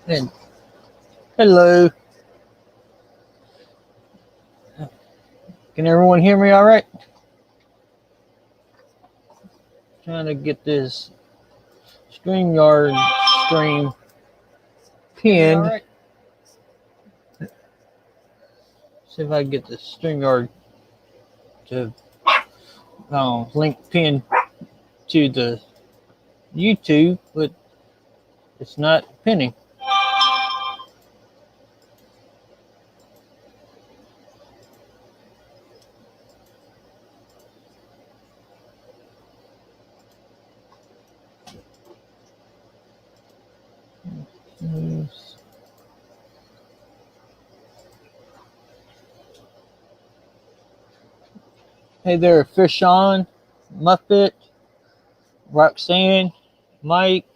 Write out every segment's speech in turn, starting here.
And hello. Can everyone hear me all right? Trying to get this StreamYard stream pinned. Right? See if I can get the StreamYard to link pinned to the YouTube, but it's not pinning. Hey there, Fish On, Muppet, Roxanne, Mike,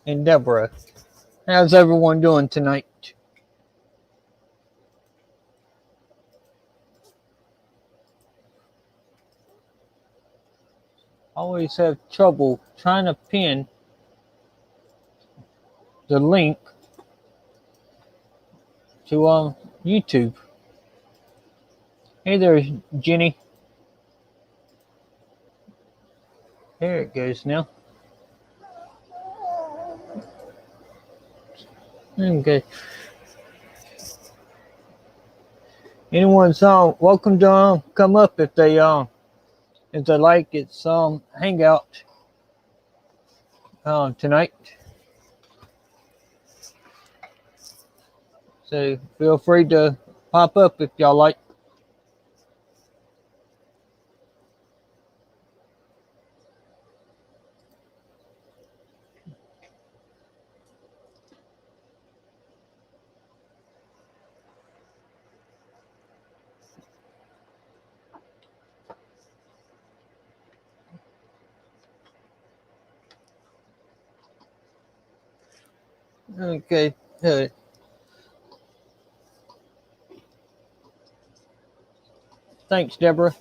and Deborah. How's everyone doing tonight? Always have trouble trying to pin the link to YouTube. Hey there, Jenny. There it goes now. Okay. Anyone's welcome to come up if they like. It's Hangout tonight. So feel free to pop up if y'all like. Okay. Thanks, Deborah.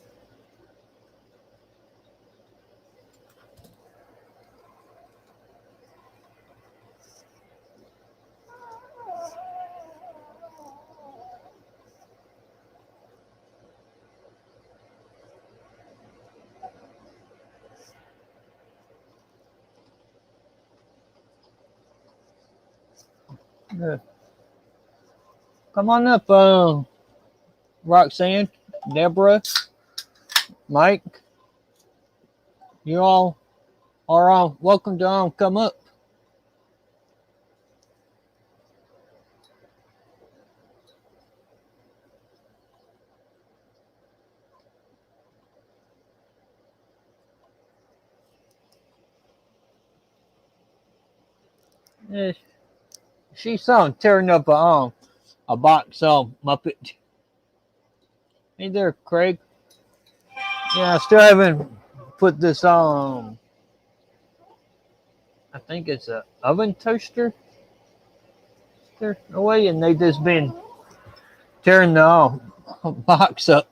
Come on up, Roxanne, Deborah, Mike. You all are welcome to come up. She's tearing up a box Muppet. Hey there, Craig. Yeah, I still haven't put this on. I think it's a oven toaster away, and they just been tearing the box up.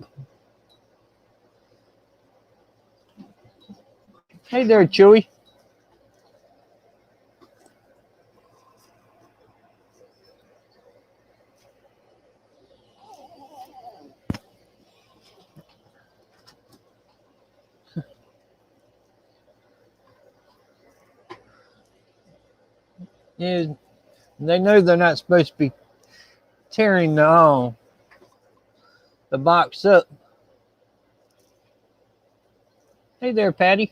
Hey there, Chewy. Yeah, they know they're not supposed to be tearing the box up. Hey there, Patty.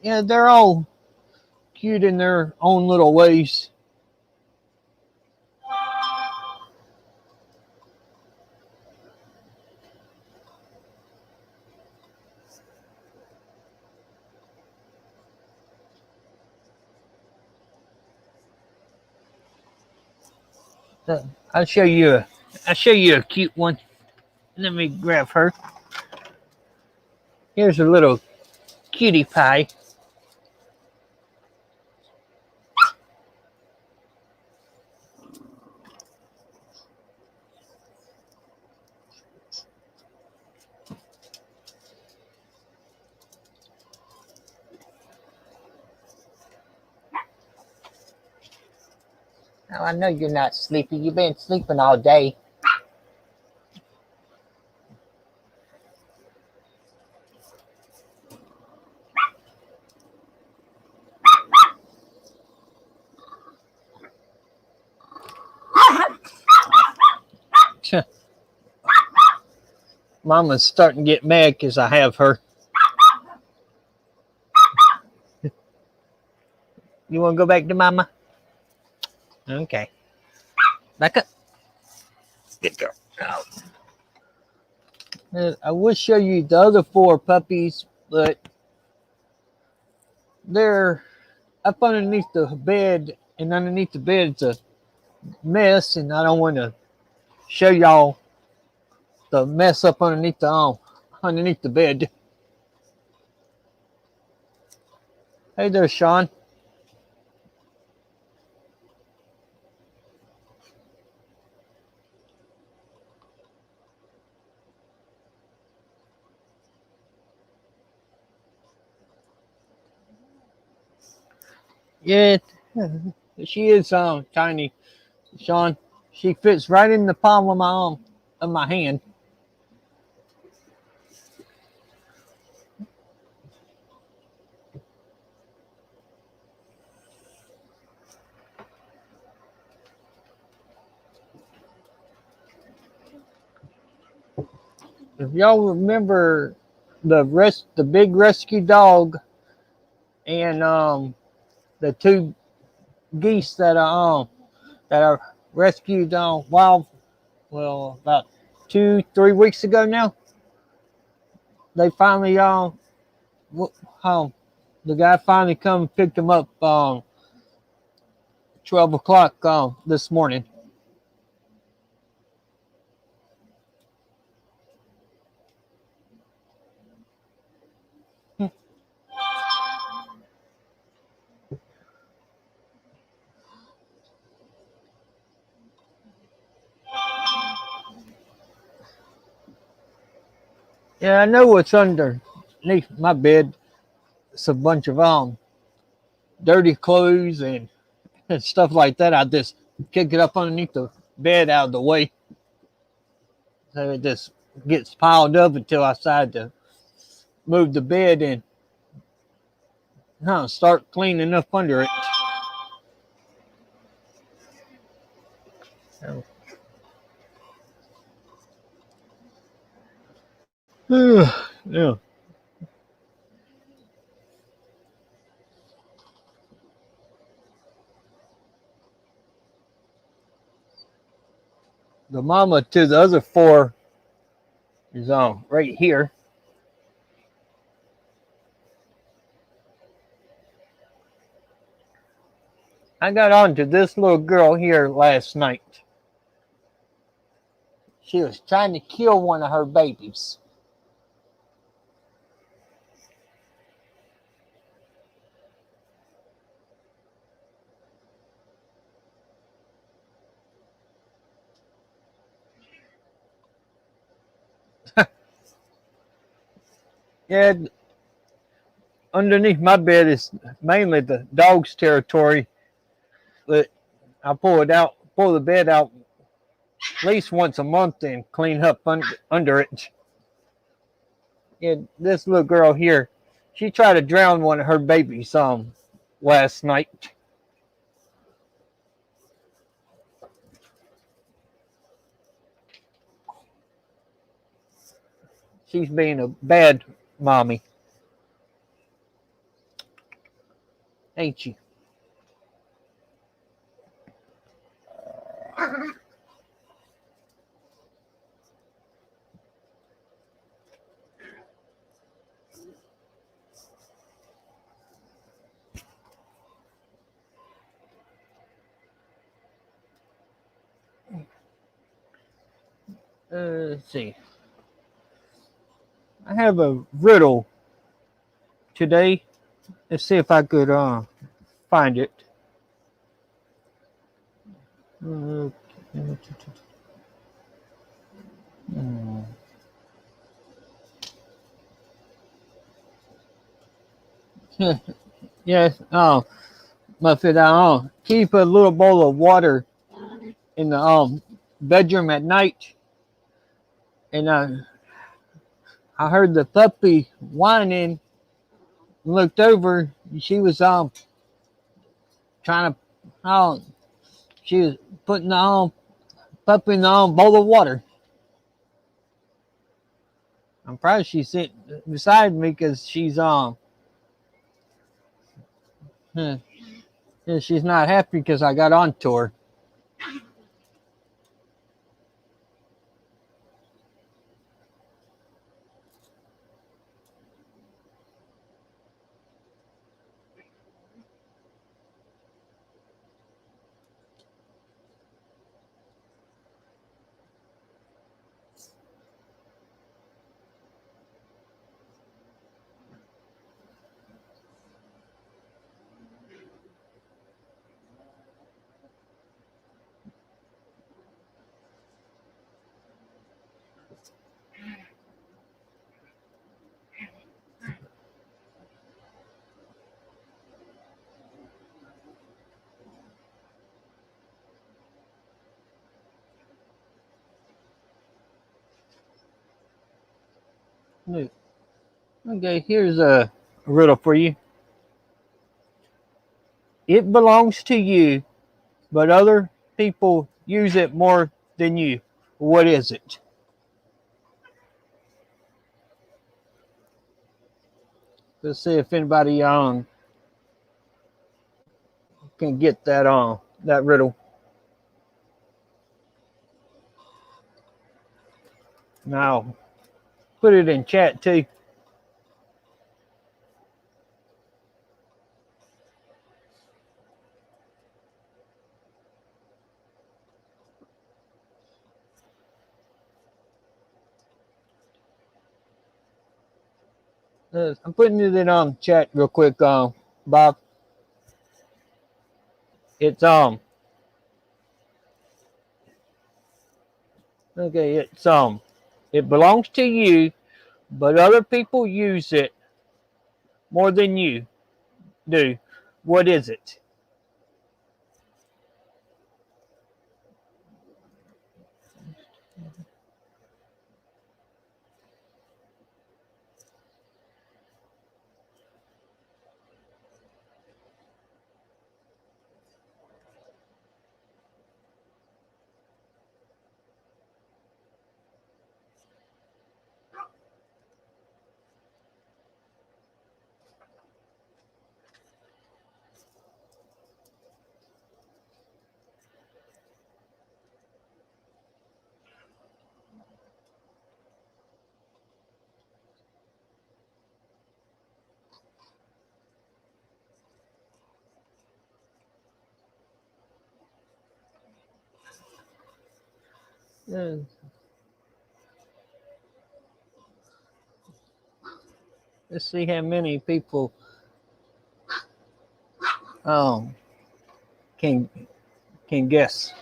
Yeah, they're all cute in their own little ways. I'll show you a cute one. Let me grab her. Here's a little cutie pie. Now, I know you're not sleepy. You've been sleeping all day. Mama's starting to get mad because I have her. You want to go back to Mama? Okay. Back up. Good girl. I will show you the other 4 puppies, but they're up underneath the bed, and underneath the bed is a mess, and I don't want to show y'all the mess up underneath the bed. Hey there, Sean. Yeah, she is tiny, Sean. She fits right in the palm of my arm, of my hand. If y'all remember the big rescue dog and the 2 geese that are rescued about 2-3 weeks ago now. They finally the guy finally come and picked them up 12 o'clock this morning. Yeah, I know what's underneath my bed. It's a bunch of dirty clothes and stuff like that. I just kick it up underneath the bed out of the way, so it just gets piled up until I decide to move the bed and start cleaning up under it. Yeah. The mama to the other 4 is right here. I got onto this little girl here last night. She was trying to kill one of her babies. Yeah, underneath my bed is mainly the dog's territory, but I pull the bed out at least once a month and clean up under it. Yeah, this little girl here, she tried to drown one of her babies last night. She's being a bad mommy, ain't she? Let's see. I have a riddle today. Let's see if I could find it. Uh, yes. Oh, must it keep a little bowl of water in the bedroom at night, and I heard the puppy whining. Looked over. She was trying to she was putting the puppy in the bowl of water. I'm proud she's sitting beside me because she's not happy because I got on to her. Okay, here's a riddle for you. It belongs to you, but other people use it more than you. What is it? Let's see if anybody can get that riddle. Now put it in chat too. I'm putting it in chat real quick, Bob. It's okay. It's it belongs to you, but other people use it more than you do. What is it? Uh, let's see how many people um can guess.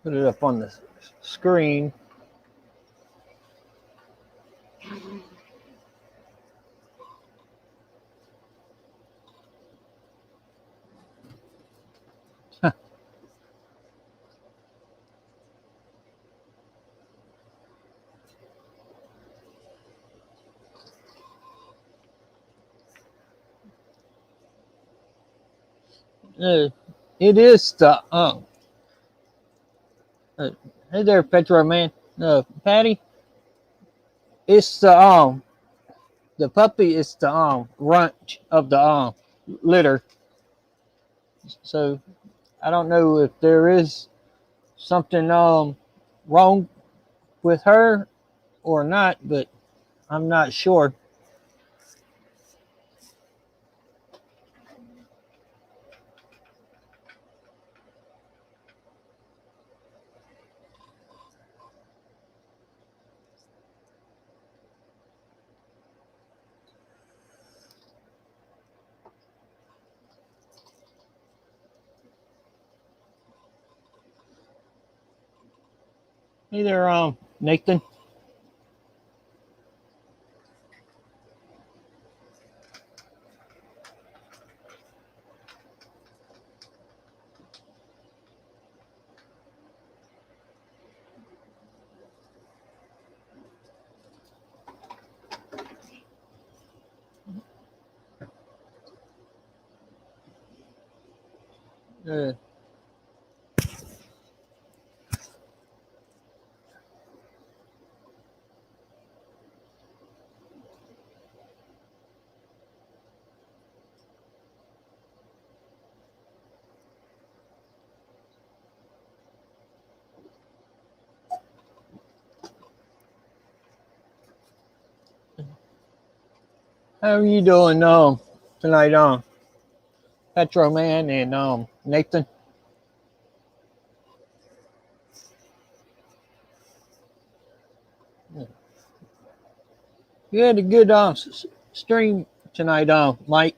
Put it up on the screen. Uh, it is the uh, hey there, Petro man. Patty. It's the puppy is the runt of the litter. So I don't know if there is something wrong with her or not, but I'm not sure. Either Nathan. Uh, how are you doing tonight, Petro man and Nathan? You had a good stream tonight, Mike.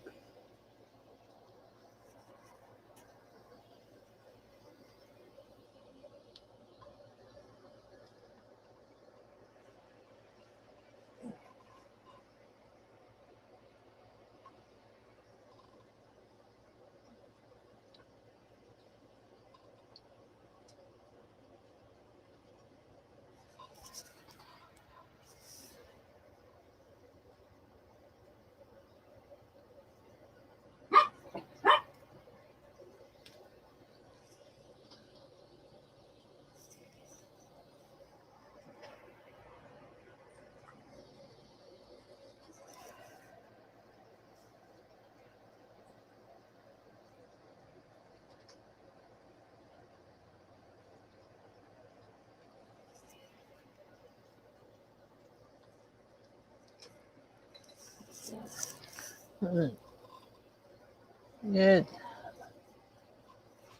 Yeah,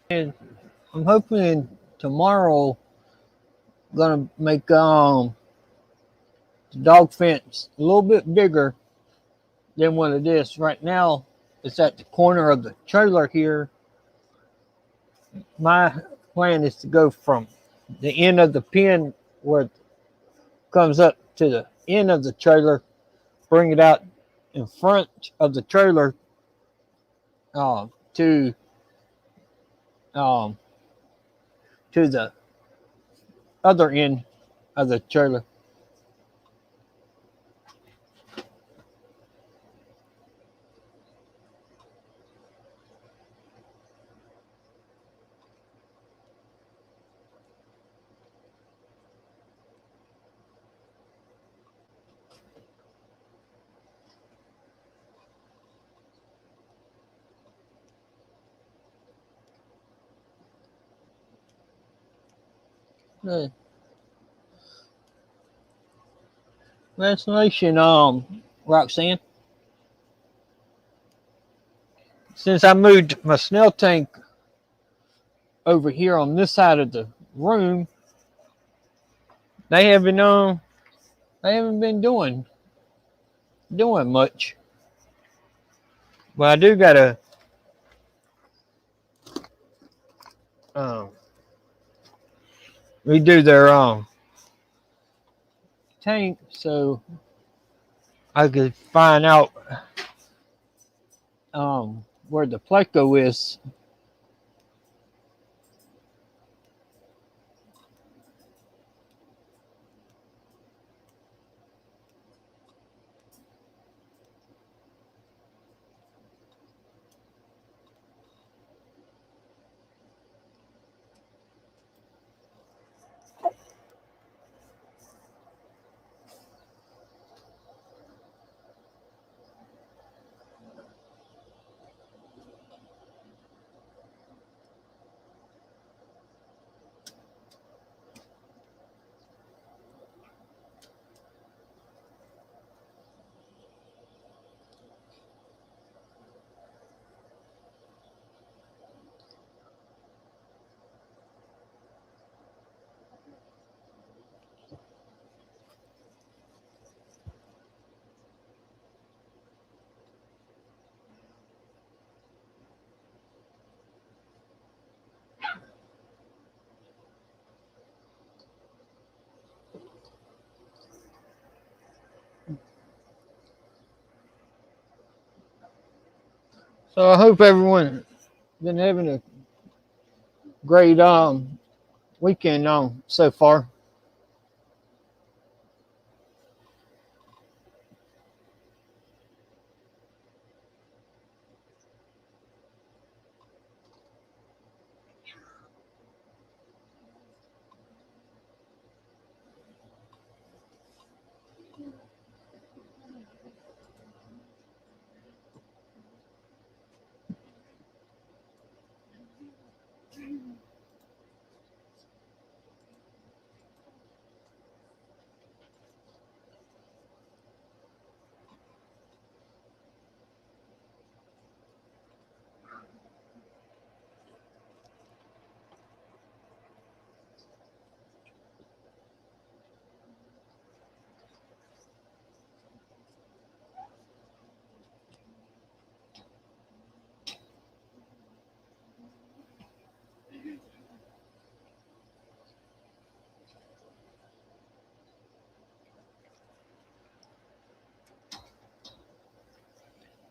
and I'm hoping tomorrow gonna make the dog fence a little bit bigger than what it is right now. It's at the corner of the trailer here. My plan is to go from the end of the pen where it comes up to the end of the trailer, bring it out in front of the trailer to um, to the other end of the trailer. Uh, Translation, Roxanne. Since I moved my snail tank over here on this side of the room, they haven't they haven't been doing much. But I do gotta um, redo their tank so I could find out where the pleco is. So I hope everyone been having a great weekend so far.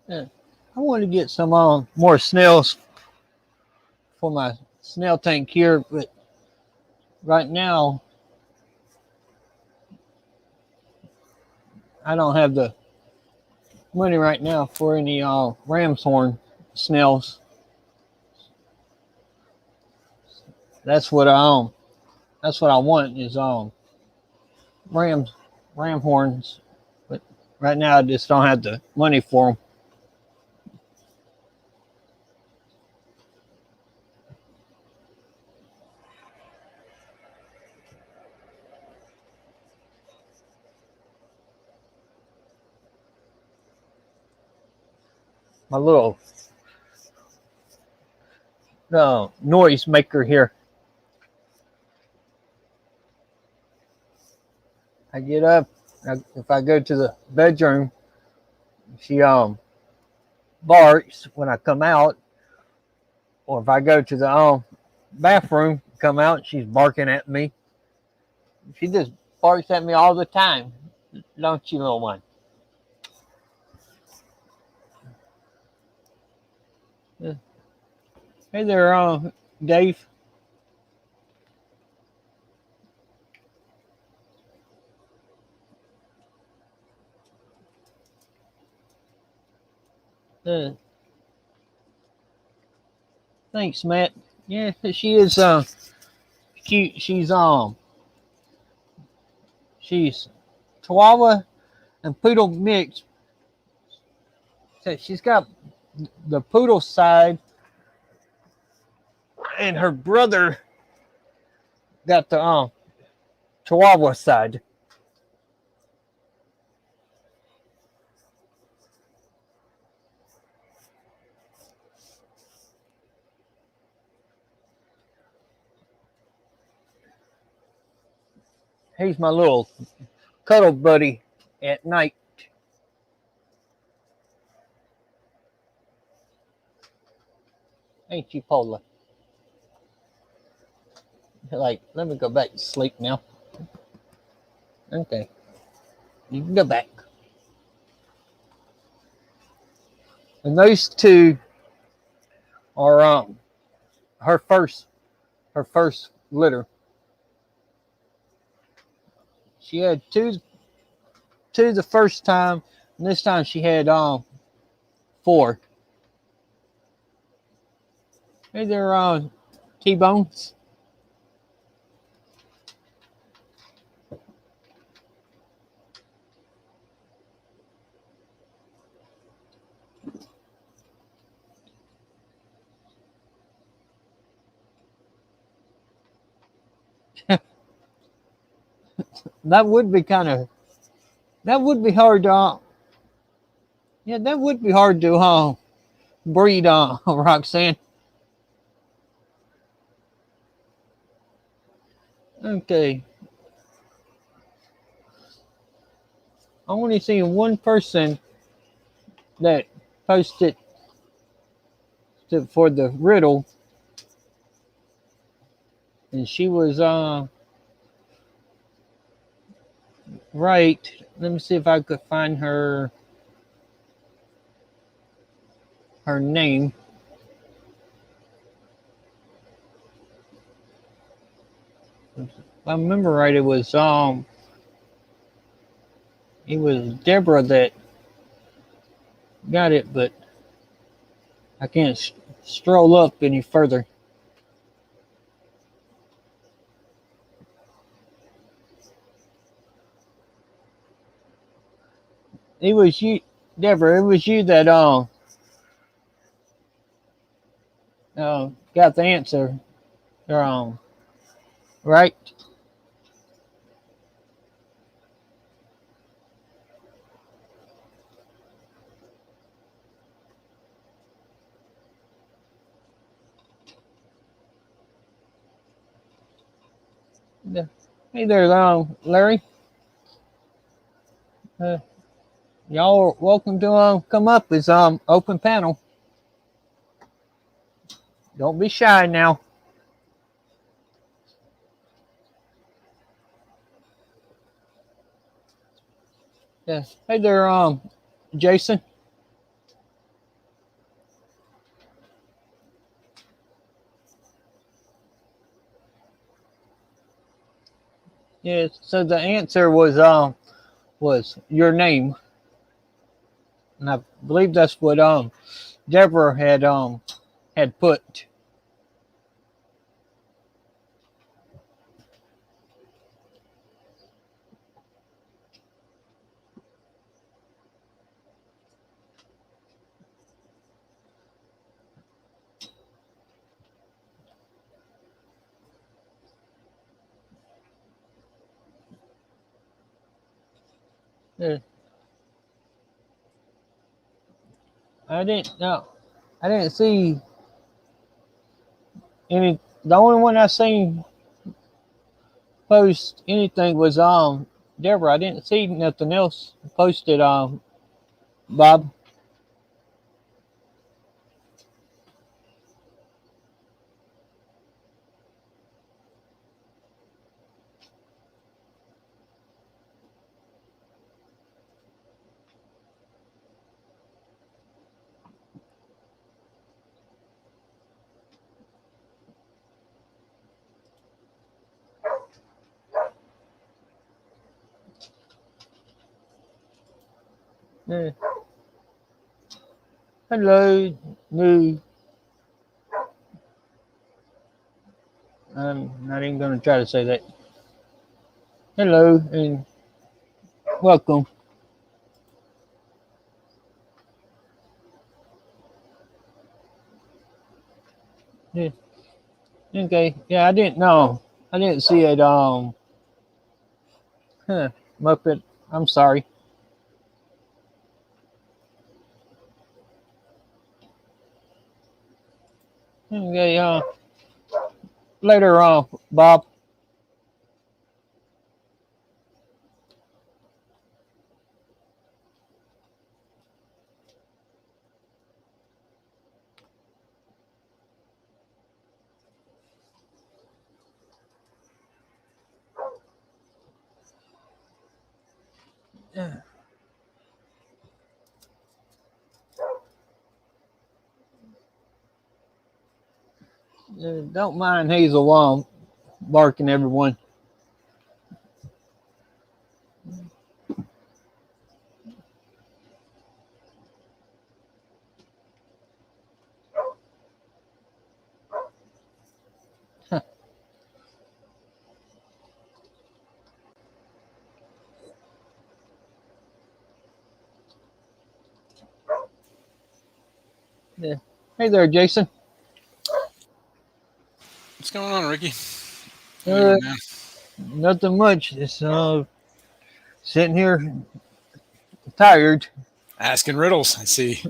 Yeah. I want to get some more snails for my snail tank here, but right now I don't have the money right now for any ram's horn snails. That's what I That's what I want is rams ram horns, but right now I just don't have the money for them. My little noise maker here. I get up. If I go to the bedroom, she barks when I come out, or if I go to the bathroom, come out, she's barking at me. She just barks at me all the time, don't you, little one? Yeah. Hey there, Dave. Uh, Thanks, Matt. Yeah, she is. She's Chihuahua and Poodle mix. So she's got the Poodle side, and her brother got the Chihuahua side. He's my little cuddle buddy at night. Ain't you, Paula? Like, let me go back to sleep now. Okay, you can go back. And those two are her first her first litter. She had two the first time, and this time she had four. Hey there, T-Bones. That would be kind of that would be hard to yeah, that would be hard to breed Roxanne. Okay, I only seen one person that posted for the riddle, and she was right. Let me see if I could find her her name. If I remember right, it was Deborah that got it, but I can't stroll up any further. It was you, Deborah. It was you that got the answer. Right? Yeah. Hey there, Larry. Uh, y'all are welcome to come up. It's open panel. Don't be shy now. Yeah. Hey there, Jason. Yeah. So the answer was your name, and I believe that's what Deborah had put. Yeah. I didn't know. I didn't see any. The only one I seen post anything was Deborah. I didn't see nothing else posted Bob. Yeah. Hello, new. I'm not even gonna try to say that. Hello and welcome. Yeah. Okay. Yeah, I didn't know. I didn't see it. Muppet. I'm sorry. Okay. Later on, Bob. Yeah. Don't mind Hazel barking, everyone. Yeah. Hey there, Jason. What's going on, Ricky? How you Uh, doing, man? Nothing much. Just sitting here tired. Asking riddles, I see.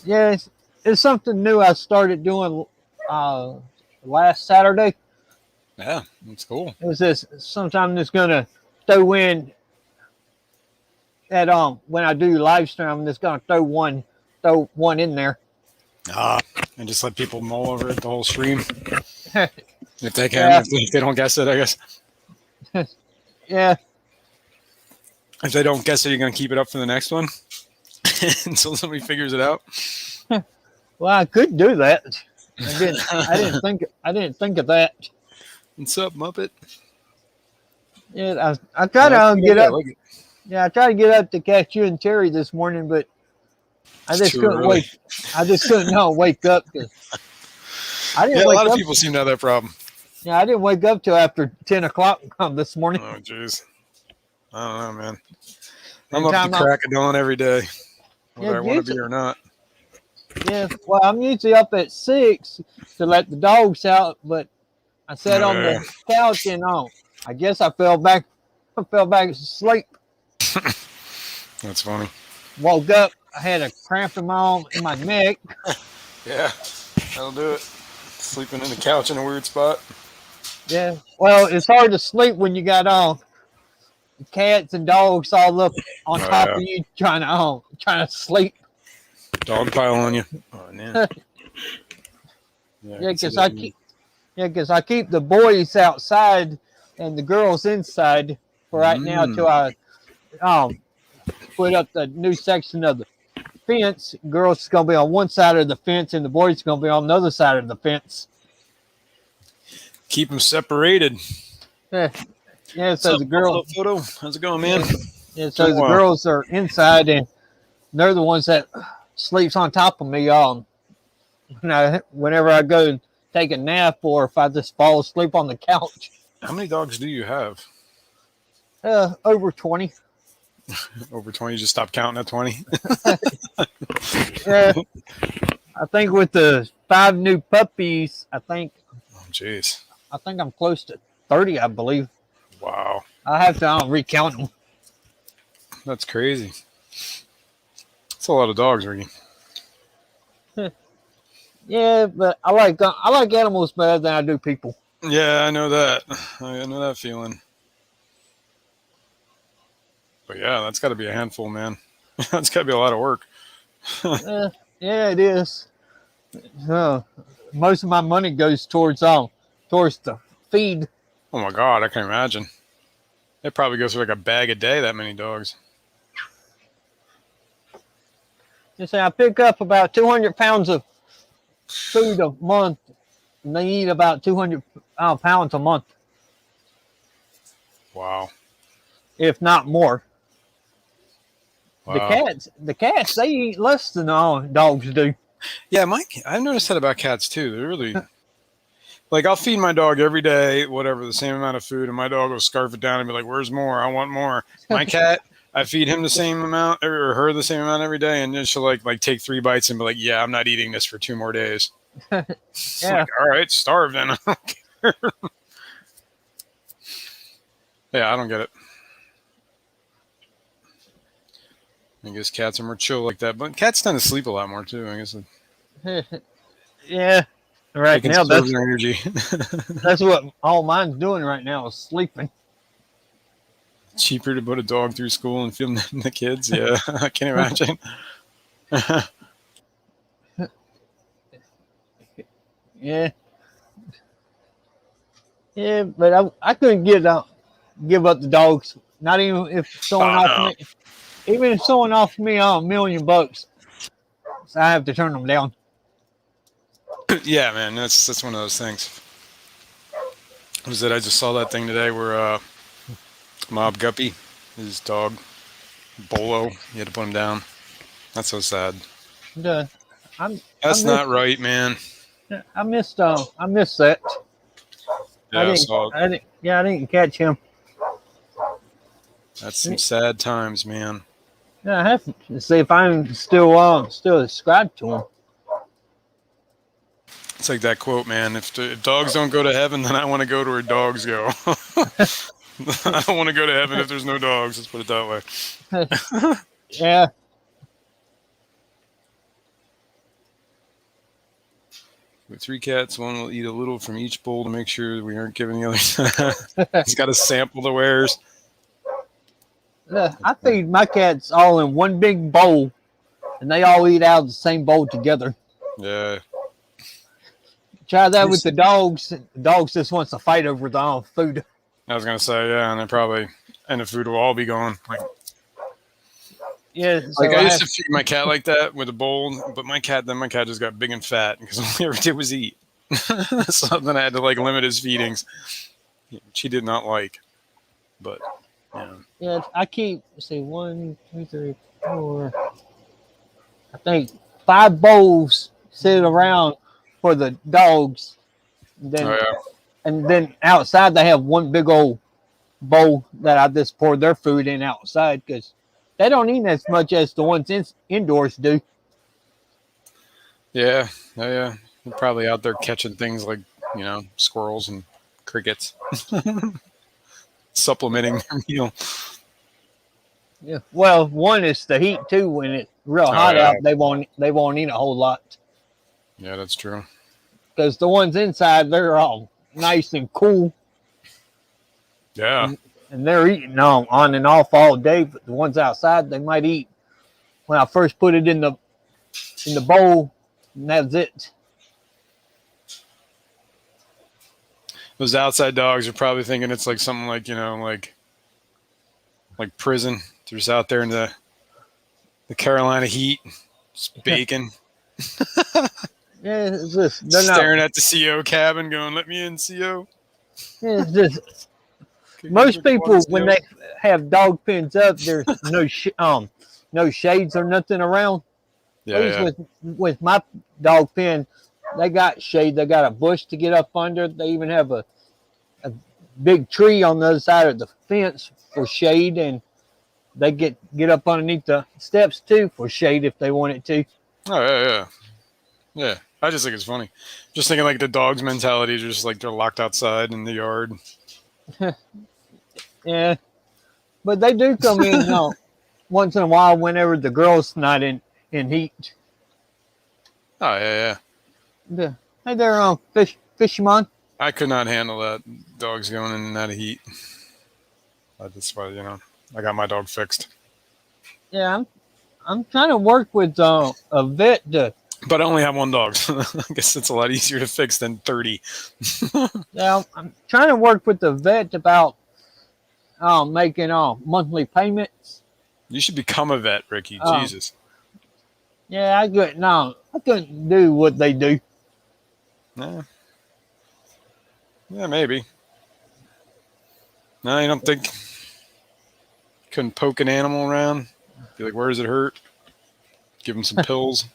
Yeah, it's something new I started doing uh, last Saturday. Yeah, that's cool. It was this. Sometimes I'm just gonna throw in at when I do live stream. I'm just gonna throw one in there. Ah, and just let people mull over it the whole stream if they can, Yeah, if they don't guess it, I guess. yeah, If they don't guess it, you're gonna keep it up for the next one. until somebody figures it out. Well, I could do that. I didn't think of that. What's up, Muppet? Yeah, I try to get up. Yeah, I tried to get up to catch you and Terry this morning, but I just couldn't wake. I just couldn't wake up because I didn't. Yeah, wake a lot of up. people seem to have that problem. Yeah, I didn't wake up till after 10 o'clock this morning. Oh, jeez. I don't know, man. I'm up to crack of dawn every day, whether I want to be or not. Yeah, well, I'm usually up at 6 to let the dogs out, but I sat on the couch and I guess I fell back asleep. That's funny. Woke up, I had a cramp in my neck. Yeah, that'll do it. Sleeping in the couch in a weird spot. Yeah, well, it's hard to sleep when you got cats and dogs all up on top of you trying to sleep. Dog pile on you. Oh, man. Yeah, because I keep the boys outside and the girls inside for right now till I put up the new section of the fence. Girls is gonna be on one side of the fence and the boys is gonna be on the other side of the fence. Keep them separated. Yeah, so the girls. Photo. How's it going, man? Yeah, so the girls are inside and they're the ones that sleeps on top of me whenever I go and take a nap or if I just fall asleep on the couch. How many dogs do you have? Over 20. Over 20? You just stopped counting at 20? Yeah. I think with the 5 new puppies, Oh, jeez. I think I'm close to 30, I believe. Wow. I have to recount them. That's crazy. That's a lot of dogs, Ricky. Yeah, but I like animals better than I do people. Yeah, I know that. I know that feeling. But yeah, that's got to be a handful, man. That's got to be a lot of work. Yeah, it is. Most of my money goes towards the feed. Oh my God, I can imagine. It probably goes through like a bag a day, that many dogs. You say I pick up about 200 pounds of food a month, and they eat about 200 pounds a month. Wow. If not more. Wow. The cats, they eat less than all dogs do. Yeah, I've noticed that about cats too. They're really like, I'll feed my dog every day, whatever, the same amount of food, and my dog will scarf it down and be like, "Where's more? I want more." My cat, I feed him the same amount or her the same amount every day, and then she'll like take 3 bites and be like, "Yeah, I'm not eating this for 2 more days." Yeah. Like, all right, starve then. I don't care. Yeah, I don't get it. I guess cats are more chill like that, but cats tend to sleep a lot more too. I guess. Yeah. Right now, that's their energy. That's what all mine's doing right now is sleeping. Cheaper to put a dog through school and film the kids. Yeah, I can't imagine. Yeah. Yeah, but I couldn't give up the dogs. Not even if someone offered me. Even if someone offered me $1 million, so I have to turn them down. Yeah, man, that's one of those things. Was that I just saw that thing today where Mob Guppy, his dog Bolo, you had to put him down. That's so sad. That's not right, man. I missed that. Yeah, I didn't catch him. That's some sad times, man. Yeah, I have to see if I'm still subscribed to him. It's like that quote, man. If dogs don't go to heaven, then I want to go to where dogs go. I don't want to go to heaven if there's no dogs. Let's put it that way. Yeah. With 3 cats, one will eat a little from each bowl to make sure we aren't giving the other. He's got to sample the wares. I feed my cats all in one big bowl, and they all eat out of the same bowl together. Yeah. Try that with the dogs. The dogs just wants to fight over the food. I was gonna say, yeah, and the food will all be gone. Like, Yeah, Like so I I used have, to feed my cat like that with a bowl, but my cat just got big and fat because all he ever did was eat. So then I had to like limit his feedings, which he did not like. But yeah, yeah, I keep let's see 1, 2, 3, 4. I think 5 bowls sit around for the dogs. oh Then yeah, and then outside they have one big old bowl that I just pour their food in outside because they don't eat as much as the ones indoors do. yeah, oh yeah. They're probably out there catching things like squirrels and crickets, supplementing their meal. Yeah. Well, one is the heat too. When it's real Oh hot yeah, out, they won't eat a whole lot yeah, that's true. because the ones inside they're all nice and cool Yeah, and they're eating on and off all day. But the ones outside they might eat when I first put it in the bowl, and that's it. those outside dogs are probably thinking it's like something like like prison. They're just out there in the Carolina heat, just baking, Yeah, it's just they're not. staring at the CO cabin, going, "Let me in, CO." It's just Can you most drink water, people when CO? they have dog pens up, there's no shades or nothing around. At Yeah, least yeah. with my dog pen, they got shade. They got a bush to get up under. They even have a big tree on the other side of the fence for shade, and they get up underneath the steps too for shade if they wanted to. Oh yeah, yeah, yeah. I just think it's funny. Just thinking like the dog's mentality, just like they're locked outside in the yard. Yeah, but they do come in once in a while whenever the girl's not in heat. Oh yeah, yeah. Yeah. Hey there, Fisherman. I could not handle that. Dogs going in and out of heat. That's why I got my dog fixed. Yeah, I'm trying to work with a vet to. But I only have one dog. So I guess it's a lot easier to fix than 30. Yeah, I'm trying to work with the vet about making monthly payments. You should become a vet, Ricky. Um, Jesus. yeah, I couldn't do what they do. Yeah. Yeah, maybe. No, you don't think couldn't poke an animal around? Be like, where does it hurt? Give him some pills,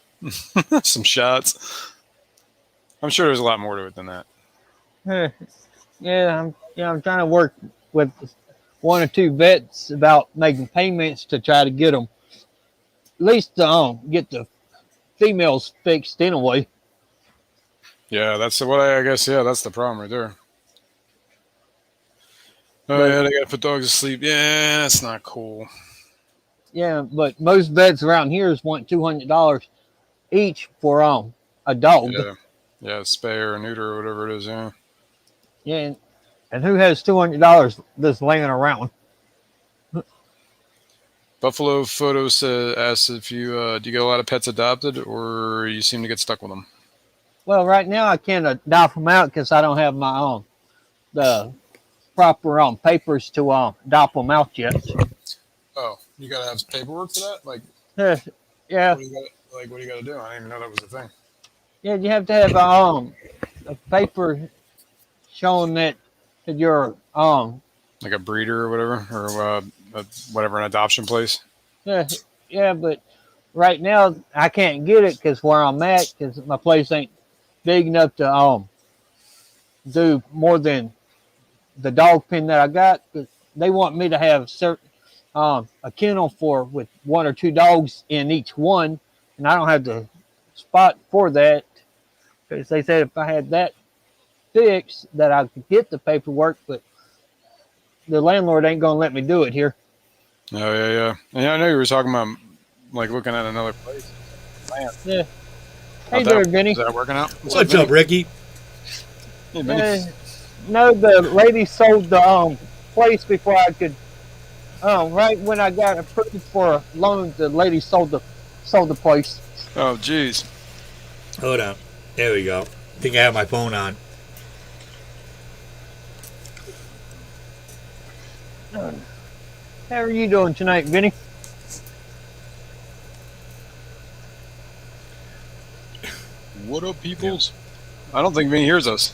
some shots. I'm sure there's a lot more to it than that. I'm trying to work with 1 or 2 vets about making payments to try to get them at least get the females fixed anyway. Yeah, that's what I guess. Yeah, that's the problem right there. Oh But yeah, they gotta put dogs to sleep. Yeah, that's not cool. yeah, but most vets around here want $200 each for a dog. Yeah, yeah, spay or neuter or whatever it is. Yeah. Yeah, and who has $200 just laying around? Buffalo Photos asks if you do you get a lot of pets adopted or you seem to get stuck with them. Well, right now I can't adopt them out because I don't have my the proper papers to adopt them out yet. Oh, you gotta have paperwork for that. Like, Yeah, what do you gotta do? I didn't even know that was a thing. yeah, you have to have a paper showing that you're Like a breeder or whatever, or whatever, an adoption place. yeah, but right now I can't get it because where I'm at, because my place ain't big enough to do more than the dog pen that I got. Cause they want me to have a kennel with 1 or 2 dogs in each one, and I don't have the spot for that because they said if I had that fixed that I could get the paperwork, but the landlord ain't gonna let me do it here. Oh yeah. I know you were talking about like looking at another place. Man. Yeah. Hey there, Vinny. Is that working out? What's up, Ricky? Hey, Vinny. No, the lady sold the place before I could. Right when I got approved for a loan, the lady sold the place. Oh, jeez. Hold on. There we go. I think I have my phone on. How are you doing tonight, Vinny? What up, peoples? I don't think Vinny hears us.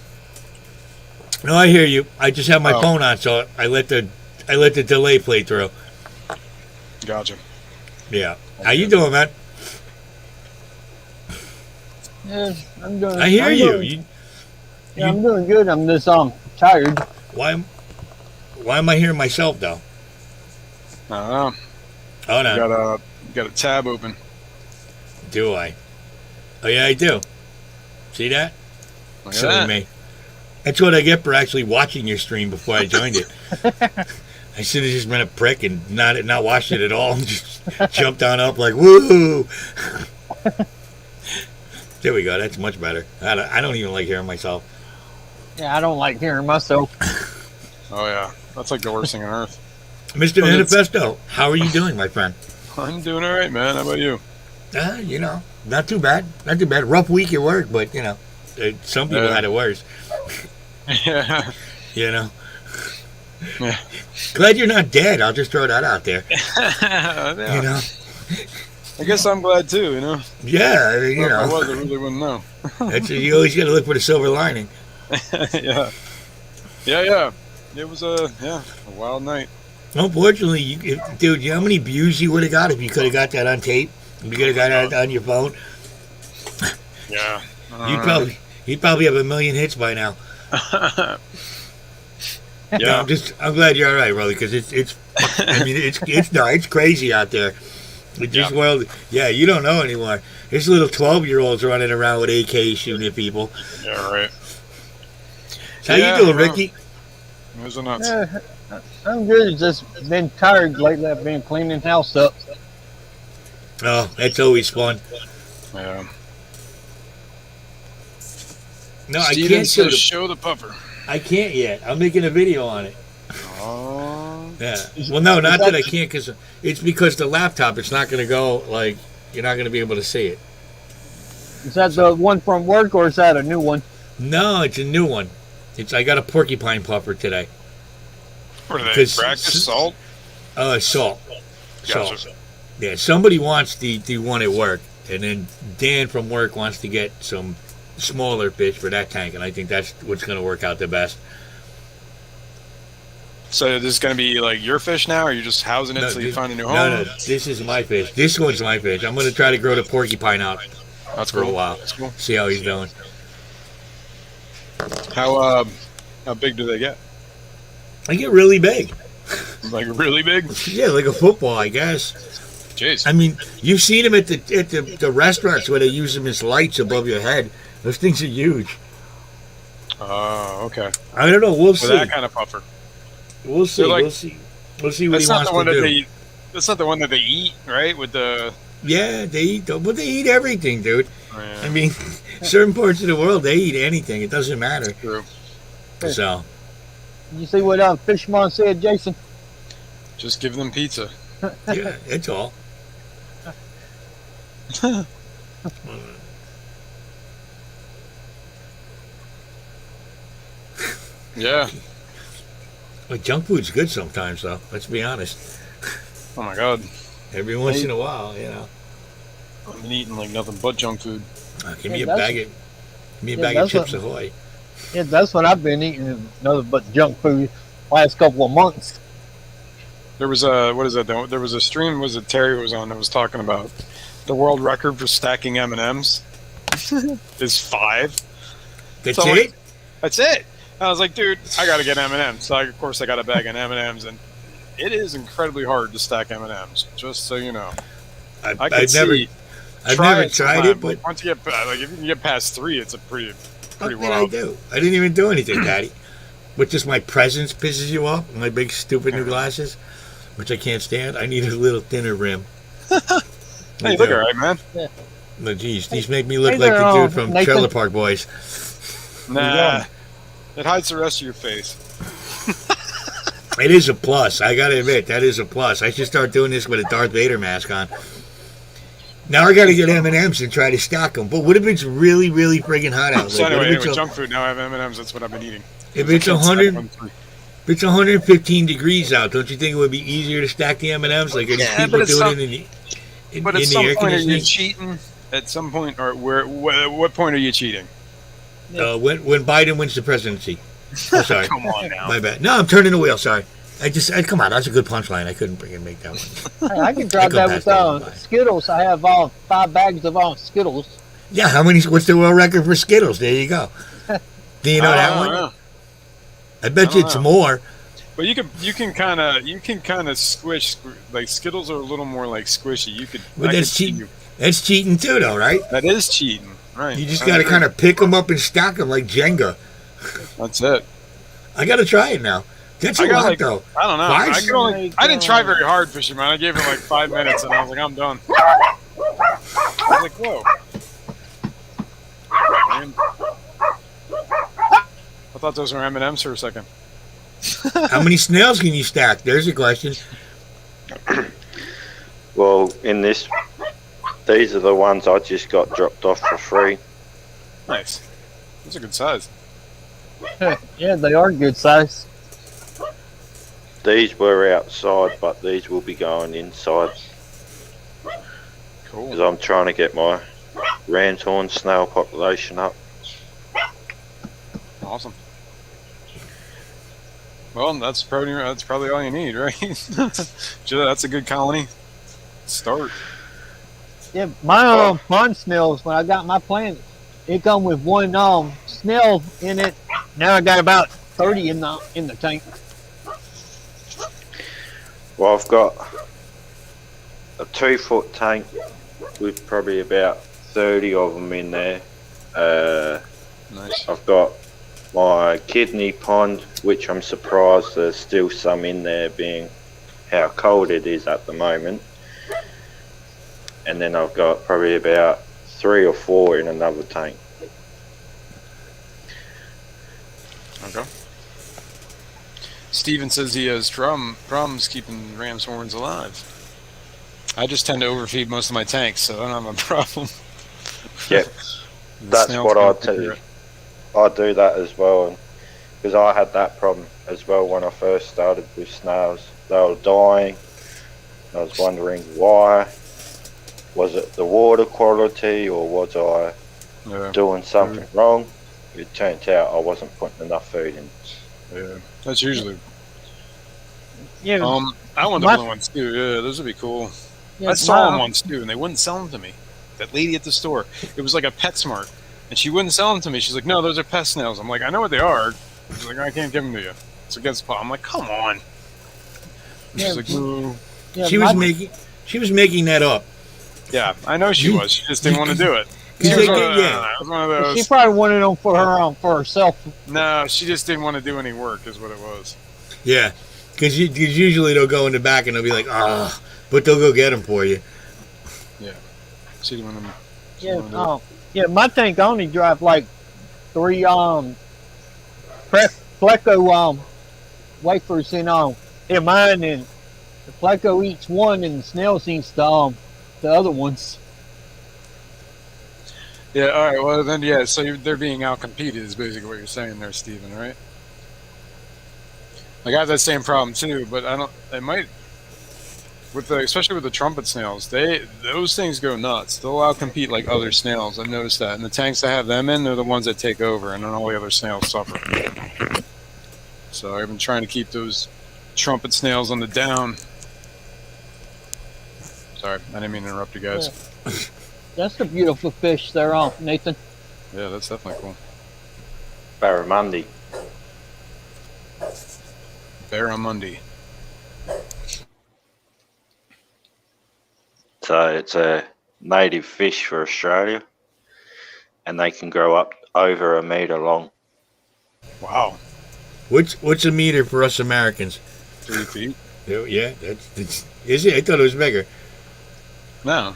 No, I hear you. I just have my Oh. phone on, so I let the delay play through. Gotcha. Yeah. How you doing, man? Yeah, I'm doing. I hear I'm you. doing- Yeah, I'm doing good. I'm just tired. Why am I hearing myself though? I don't know. Oh no. Got a tab open. Do I? Oh yeah, I do. See that? Look at Silly that. me. That's what I get for actually watching your stream before I joined it. I should have just been a prick and not watched it at all. And just jumped on up like woo. There we go. That's much better. I don't even like hearing myself. Yeah, I don't like hearing myself. Oh yeah, that's like the worst thing on earth. Mr. Well, it's- Manifesto, how are you doing, my friend? I'm doing all right, man. How about you? You know, not too bad. Not too bad. Rough week at work, but you know, some people Yeah. had it worse. Yeah. You know. Yeah. Glad you're not dead. I'll just throw that out there. Yeah. You know. I guess I'm glad too. You know. Yeah, I mean, you If I know. was, I really wouldn't know. You always got to look for the silver lining. Yeah. Yeah. It was a wild night. Unfortunately, dude, you know how many views you would have got if you could have got that on tape? If you could have got that on your phone? Yeah. You'd probably have 1 million hits by now. No, Yeah. I'm glad you're all right, brother, because it's it's crazy out there. With this Yeah. world, yeah, you don't know anymore. There's little 12-year-olds running around with AKs shooting at people. Yeah. Right. How Yeah, you doing, well, Ricky? It was a nuts. Yeah, I'm good. It's just been tired lately. I've been cleaning house up. Oh, that's always fun. Yeah. No, I Steven can't says show the puffer. I can't yet. I'm making a video on it. Oh. Yeah. Well, no, not that I can't, because it's because the laptop. It's not going to go like you're not going to be able to see it. Is that the one from work or is that a new one? No, it's a new one. I got a porcupine puffer today. What are they? Because- Practice salt? Salt. Gotcha. Salt. Yeah, somebody wants the one at work, and then Dan from work wants to get some smaller fish for that tank, and I think that's what's going to work out the best. So this is going to be like your fish now, or are you just housing it No, till you this- find a new home? No, this is my fish. This one's my fish. I'm going to try to grow the porcupine out That's for cool. a while. That's cool. See how he's doing. How big do they get? I get really big. Like really big? Yeah, like a football, I guess. Jeez. I mean, you've seen them at the restaurants where they use them as lights above your head. Those things are huge. Oh, okay. I don't know. We'll For see. that kind of puffer. We'll see. They're like- We'll see. We'll see what That's he not wants the one to that do. that's not the one that they eat, right? With the Yeah, they eat. But they eat everything, dude. oh, yeah, I mean, certain parts of the world they eat anything. It doesn't matter. true. So You see what Fishmon said, Jason? Just give them pizza. yeah, it's all. Yeah. Like junk food's good sometimes, though. Let's be honest. Oh my god. Every once in a while, you know. I've been eating like nothing but junk food. Give me Yeah, a that's- bag of that's Chips what- Ahoy. Yeah, that's what I've been eating. Nothing but junk food last couple of months. There was a what is that? There was a stream. Was it Terry was on that was talking about the world record for stacking M&Ms is 5. That's So, it. That's it. I was like, dude, I gotta get M&Ms. So of course I got a bag of M&Ms, and it is incredibly hard to stack M&Ms. Just so you know, I could I've never see. I've Try never tried sometime, it, but once you get like if you can get past 3, it's a pretty what did I wild. do? I didn't even do anything, Daddy. But just my presence pisses you off. My big stupid new glasses, which I can't stand. I need a little thinner rim. Hey, I look do. all right, man. But geez, these make me look Hey like there, the dude from Nathan. Trailer Park Boys. Nah, it hides the rest of your face. It is a plus. I gotta admit, that is a plus. I should start doing this with a Darth Vader mask on. Now I gotta get M&Ms and try to stack them. But what if it's really, really friggin' hot out? So Like, what anyway, if it's junk food. Now I have M&Ms. That's what I've been eating. if it's 115 degrees out, don't you think it would be easier to stack the M&Ms? Like are these Yeah, people but it's doing some- it in But the at some air point, are you conditioning? cheating? at some point, or what point are you cheating? When Biden wins the presidency. Oh, sorry. Come on now. My bad. No, I'm turning the wheel. Sorry. Come on. That's a good punchline. I couldn't make that one. Hey, I can drive that with Skittles. I have 5 bags of Skittles. Yeah, how many? What's the world record for Skittles? There you go. Do you know that one? Know. I bet you it's more. But you can kind of squish, like Skittles are a little more like squishy. You could. But that's cheating. That's cheating too, though, right? That is cheating, right? You just got to kind of pick them up and stack them like Jenga. That's it. I got to try it now. That's a lot, though. I don't know. I didn't try very hard, Fisherman. I gave it like 5 minutes, and I was like, I'm done. I was like, whoa. I thought those were M&Ms for a second. How many snails can you stack? There's a question. Well, these are the ones I just got dropped off for free. Nice. That's a good size. Yeah, they are good size. These were outside, but these will be going inside. Cool. Because I'm trying to get my ram's horn snail population up. Awesome. Well, that's probably all you need, right? That's a good colony. Start. Yeah, my pond snails, when I got my plant, it come with one snail in it. Now I got about 30 in the tank. Well, I've got a 2-foot tank with probably about 30 of them in there. Nice. I've got my kidney pond, which I'm surprised there's still some in there, being how cold it is at the moment. And then I've got probably about 3 or 4 in another tank. Okay. Steven says he has problems keeping ram's horns alive. I just tend to overfeed most of my tanks, so I don't have a problem. Yep, that's what I do. I do that as well, because I had that problem as well when I first started with snails. They were dying. I was wondering why. Was it the water quality, or was I doing something wrong? It turned out I wasn't putting enough food in. Yeah, that's usually. Yeah. I want the blue ones too. Yeah, those would be cool. Yeah, I saw them once too, and they wouldn't sell them to me. That lady at the store, it was like a PetSmart, and she wouldn't sell them to me. She's like, "No, those are pest snails." I'm like, "I know what they are." She's like, "I can't give them to you. It's against the law." I'm like, "Come on." She's like, "Ooh." Yeah, she was making that up. Yeah, I know she was. She just didn't want to do it. She was one of those. She probably wanted them for herself. No, she just didn't want to do any work, is what it was. Yeah, because usually they'll go in the back and they'll be like, "Ah," but they'll go get them for you. Yeah, she didn't want to. Yeah, my tank only drive like 3 Pleco wafers in mine, and the Pleco eats one, and the snails eats the other ones. Yeah, all right. Well, then, yeah. So they're being outcompeted is basically what you're saying there, Steven, right? Like, I have that same problem too, but I don't. It might, especially with the trumpet snails. Those things go nuts. They'll outcompete like other snails. I've noticed that. And the tanks that have them in, they're the ones that take over, and then all the other snails suffer. So I've been trying to keep those trumpet snails on the down. Sorry, I didn't mean to interrupt you guys. Yeah. That's a beautiful fish there, Nathan. Yeah, that's definitely cool. Barramundi. Barramundi. So it's a native fish for Australia, and they can grow up over 1 meter long. Wow. What's a meter for us Americans? 3 feet. Yeah, is it? I thought it was bigger. No,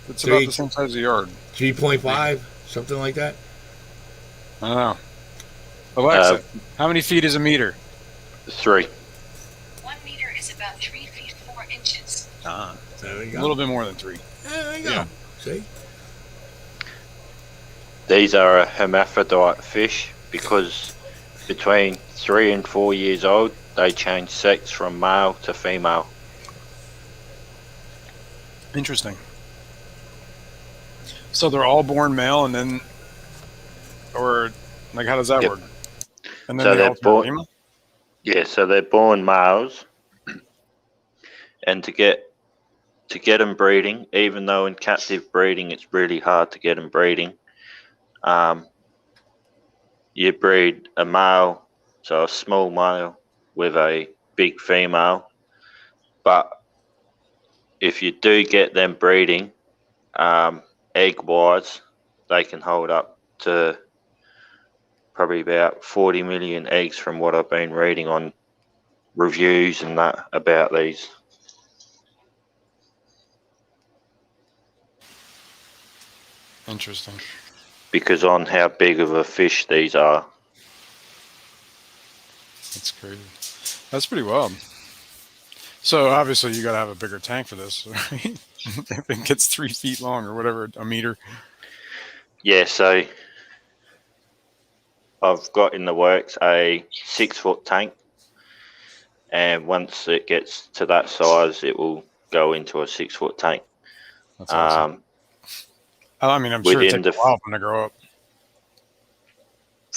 it's about the same size as a yard. 3.5, something like that. I don't know. Alexa, how many feet is a meter? 3. 1 meter is about 3 feet 4 inches. There we go. A little bit more than 3. There we go. Yeah. See? These are a hermaphrodite fish because between 3 and 4 years old, they change sex from male to female. Interesting. So they're all born male, and then, or like, how does that Yep. work? And then So they they're alternate born. female? Yeah, so they're born males, and to get them breeding, even though in captive breeding it's really hard to get them breeding, you breed a male, so a small male with a big female. But if you do get them breeding, egg wise, they can hold up to probably about 40 million eggs from what I've been reading on reviews and that about these. Interesting. Because on how big of a fish these are. That's crazy. That's pretty wild. So obviously you got to have a bigger tank for this, right? If it gets 3 feet long or whatever, a meter. Yeah, so I've got in the works a 6-foot tank, and once it gets to that size, it will go into a 6-foot tank. That's awesome. I mean, I'm sure it Within takes a while for them to grow up.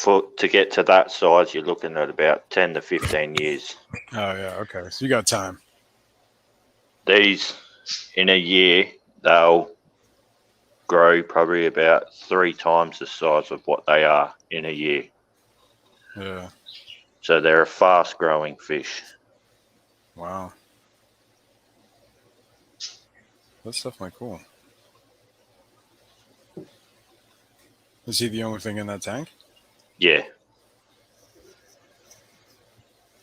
to get to that size, you're looking at about 10 to 15 years. Oh yeah, okay. So you got time. These, in a year, they'll grow probably about 3 times the size of what they are in a year. Yeah. So they're a fast-growing fish. Wow. That's definitely cool. Is he the only thing in that tank? Yeah.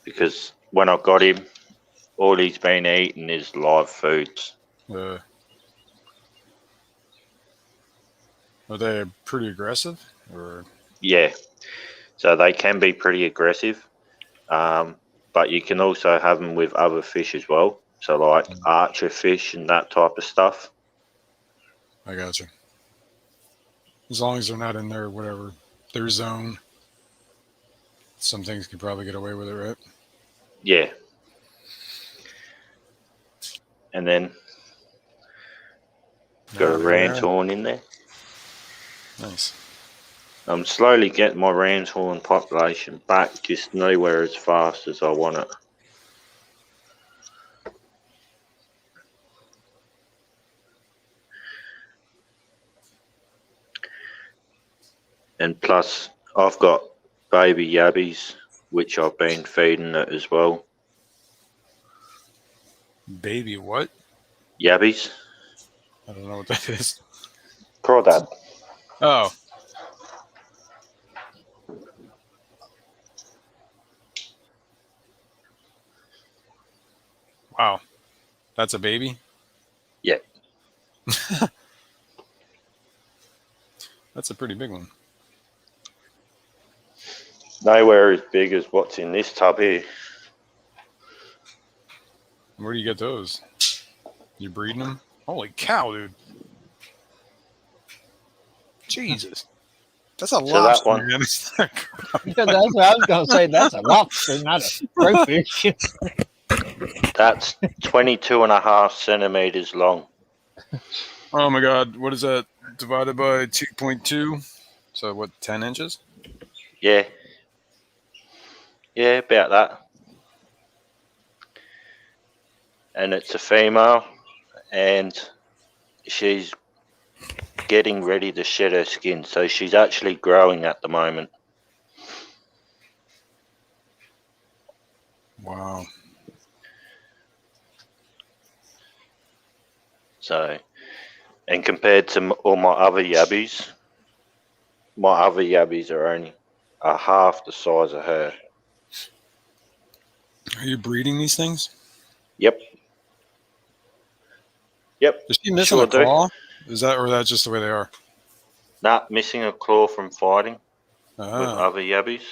Because when I got him, all he's been eating is live foods. Are they pretty aggressive? Or Yeah. So they can be pretty aggressive. But you can also have them with other fish as well. So like archer fish and that type of stuff. I got you. As long as they're not in their zone, some things could probably get away with it, right? Yeah. And then got a ram's horn in there. Nice. I'm slowly getting my ram's horn population back, just nowhere as fast as I want it. And plus, I've got baby yabbies, which I've been feeding it as well. Baby what? Yabbies? I don't know what that is. Crawdad. Oh. Wow. That's a baby? Yeah. That's a pretty big one. Nowhere as big as what's in this tub here. Where do you get those? You breeding them? Holy cow, dude. Jesus. That's a So lobster, that one, man. Yeah, that's what I was going to say. That's a lobster, not a crayfish. that's 22.5 centimeters long. Oh my god, what is that? Divided by 2.2? So what, 10 inches? Yeah. Yeah, about that. And it's a female, and she's getting ready to shed her skin. So she's actually growing at the moment. Wow. So, and compared to all my other yabbies are only half the size of her. Are you breeding these things? Yep. Is she missing a claw? Is that, or that's just the way they are? Not missing a claw from fighting with other yabbies.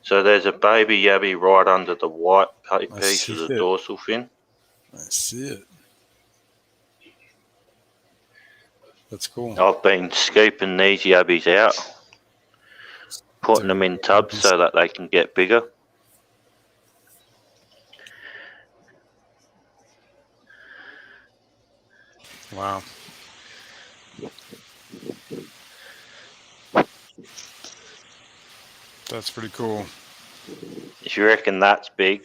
So there's a baby yabby right under the white piece of the dorsal fin. I see it. That's cool. I've been scooping these yabbies out, putting them in tubs so that they can get bigger. Wow. That's pretty cool. If you reckon that's big,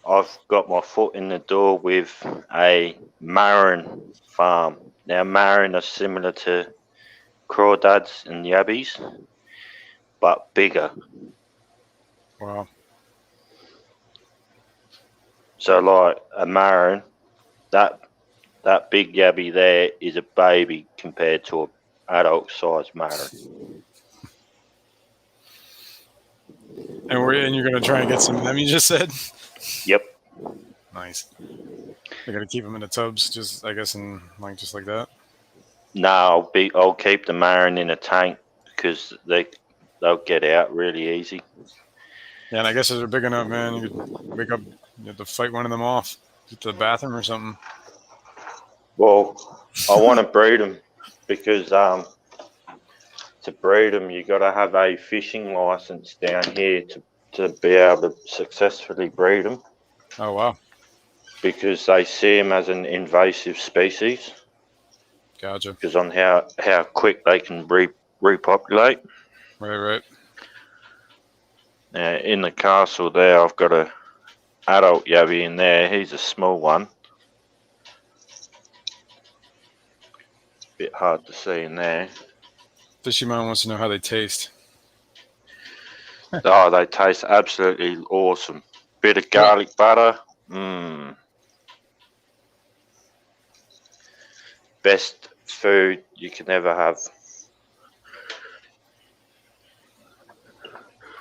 I've got my foot in the door with a marron farm. Now, marron are similar to crawdads and yabbies, but bigger. Wow. So, like a marron, that big yabby there is a baby compared to an adult-sized marron. And you're gonna try and get some of them. You just said. Yep. Nice. They're gonna keep them in the tubs, just I guess, in just like that. No, I'll keep the marron in a tank because they'll get out really easy. Yeah, and I guess if they're big enough, man, you could wake up, you have to fight one of them off, get to the bathroom or something. Well, I want to breed them because to breed them, you got to have a fishing license down here to be able to successfully breed them. Oh wow! Because they see them as an invasive species. Gotcha. Because on how quick they can repopulate. Right. In the castle there, I've got a adult yabby in there. He's a small one. Bit hard to see in there. Fishy Man wants to know how they taste. Oh, they taste absolutely awesome. Bit of garlic butter. Mmm. Best food you can ever have.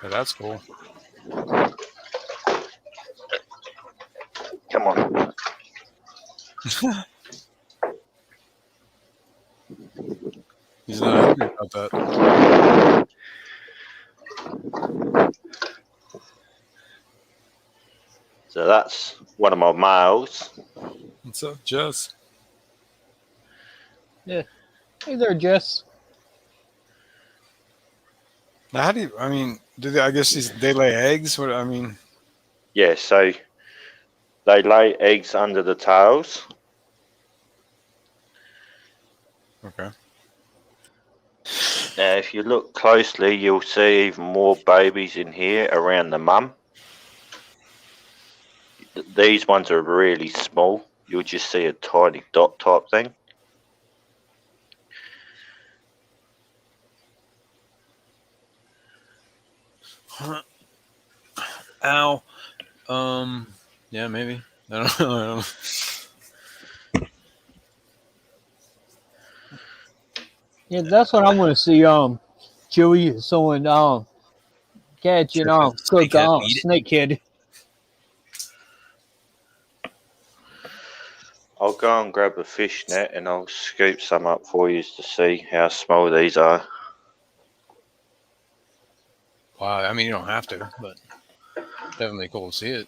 Yeah, that's cool. Come on. He's not happy about that. So that's one of my males. What's up, Jess? Yeah. Hey there, Jess. Now, how do you? Do they? I guess they lay eggs. What? Yeah, so they lay eggs under the tails. Okay. Now, if you look closely, you'll see even more babies in here around the mum. These ones are really small. You'll just see a tiny dot type thing. Ow. Yeah, maybe. I don't know. Yeah, that's what I want to see. Chewy, someone catch and cook snakehead. I'll go and grab a fish net and I'll scoop some up for you to see how small these are. Wow, you don't have to, but definitely cool to see it.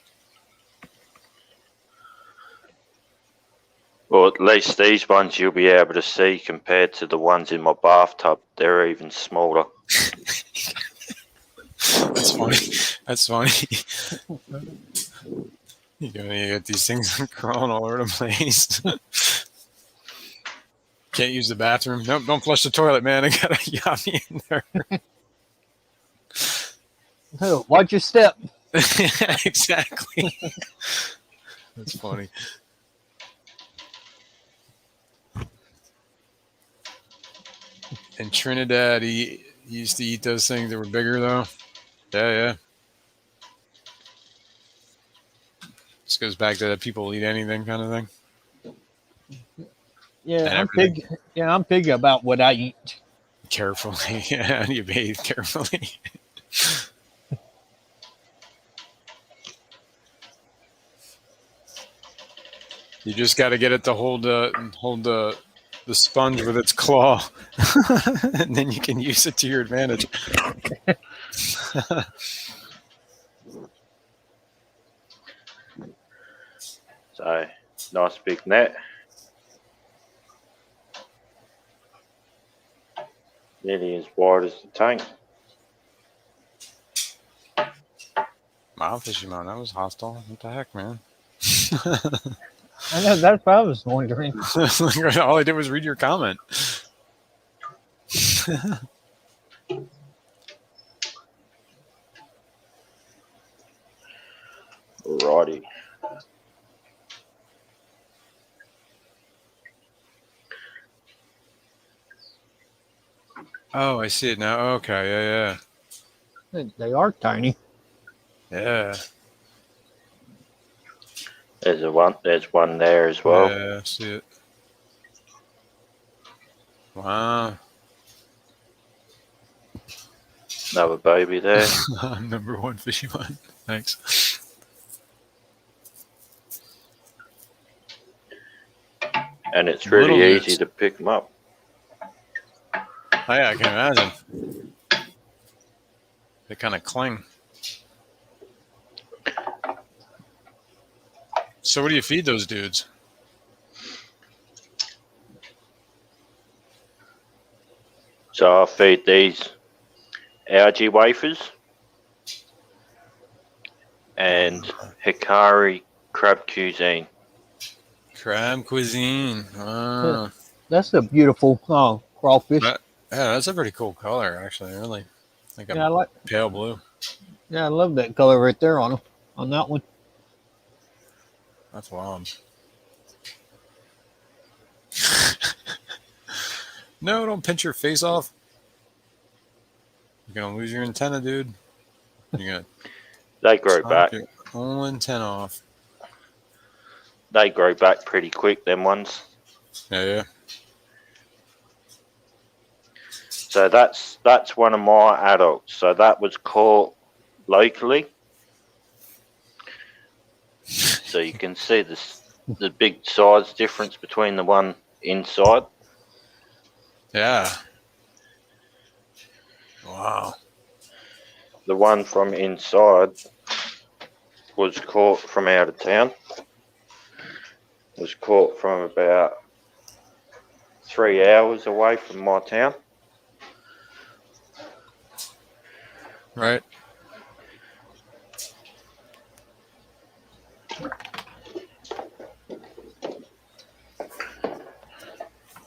Well, at least these ones you'll be able to see compared to the ones in my bathtub. They're even smaller. That's funny. That's funny. You get these things crawling all over the place. Can't use the bathroom. Nope, don't flush the toilet, man. I got a yummy in there. Oh, watch your step. Exactly. That's funny. In Trinidad, he used to eat those things that were bigger, though. Yeah. This goes back to that people eat anything kind of thing. Yeah, I'm pig about what I eat. Carefully. Yeah, you bathe carefully. You just got to get it to hold the sponge with its claw, and then you can use it to your advantage. So, nice big net. Nearly as wide as the tank. Wow, Fishy Man, that was hostile. What the heck, man? I know, that's what I was wondering. All I did was read your comment. Righty. Oh, I see it now. Okay, They are tiny. yeah. There's one there as well. Yeah, I see it. Wow. Another baby there. Number one fishy one. Thanks. And it's Little really nits. easy to pick them up. Oh, yeah, I can imagine. They kind of cling. So what do you feed those dudes? So I'll feed these algae wafers and Hikari crab cuisine. Crab cuisine. Oh. That's a beautiful crawfish. Yeah, that's a pretty cool color, actually. I really think Yeah, I like. pale blue. Yeah, I love that color right there on that one. That's wild. No, don't pinch your face off. You're gonna lose your antenna, dude. You're gonna They grow chop back. your whole antenna off. They grow back pretty quick, them ones. Yeah. So that's one of my adults. So that was caught locally. So you can see the big size difference between the one inside. Yeah. Wow. The one from inside was caught from out of town. Was caught from about 3 hours away from my town. Right.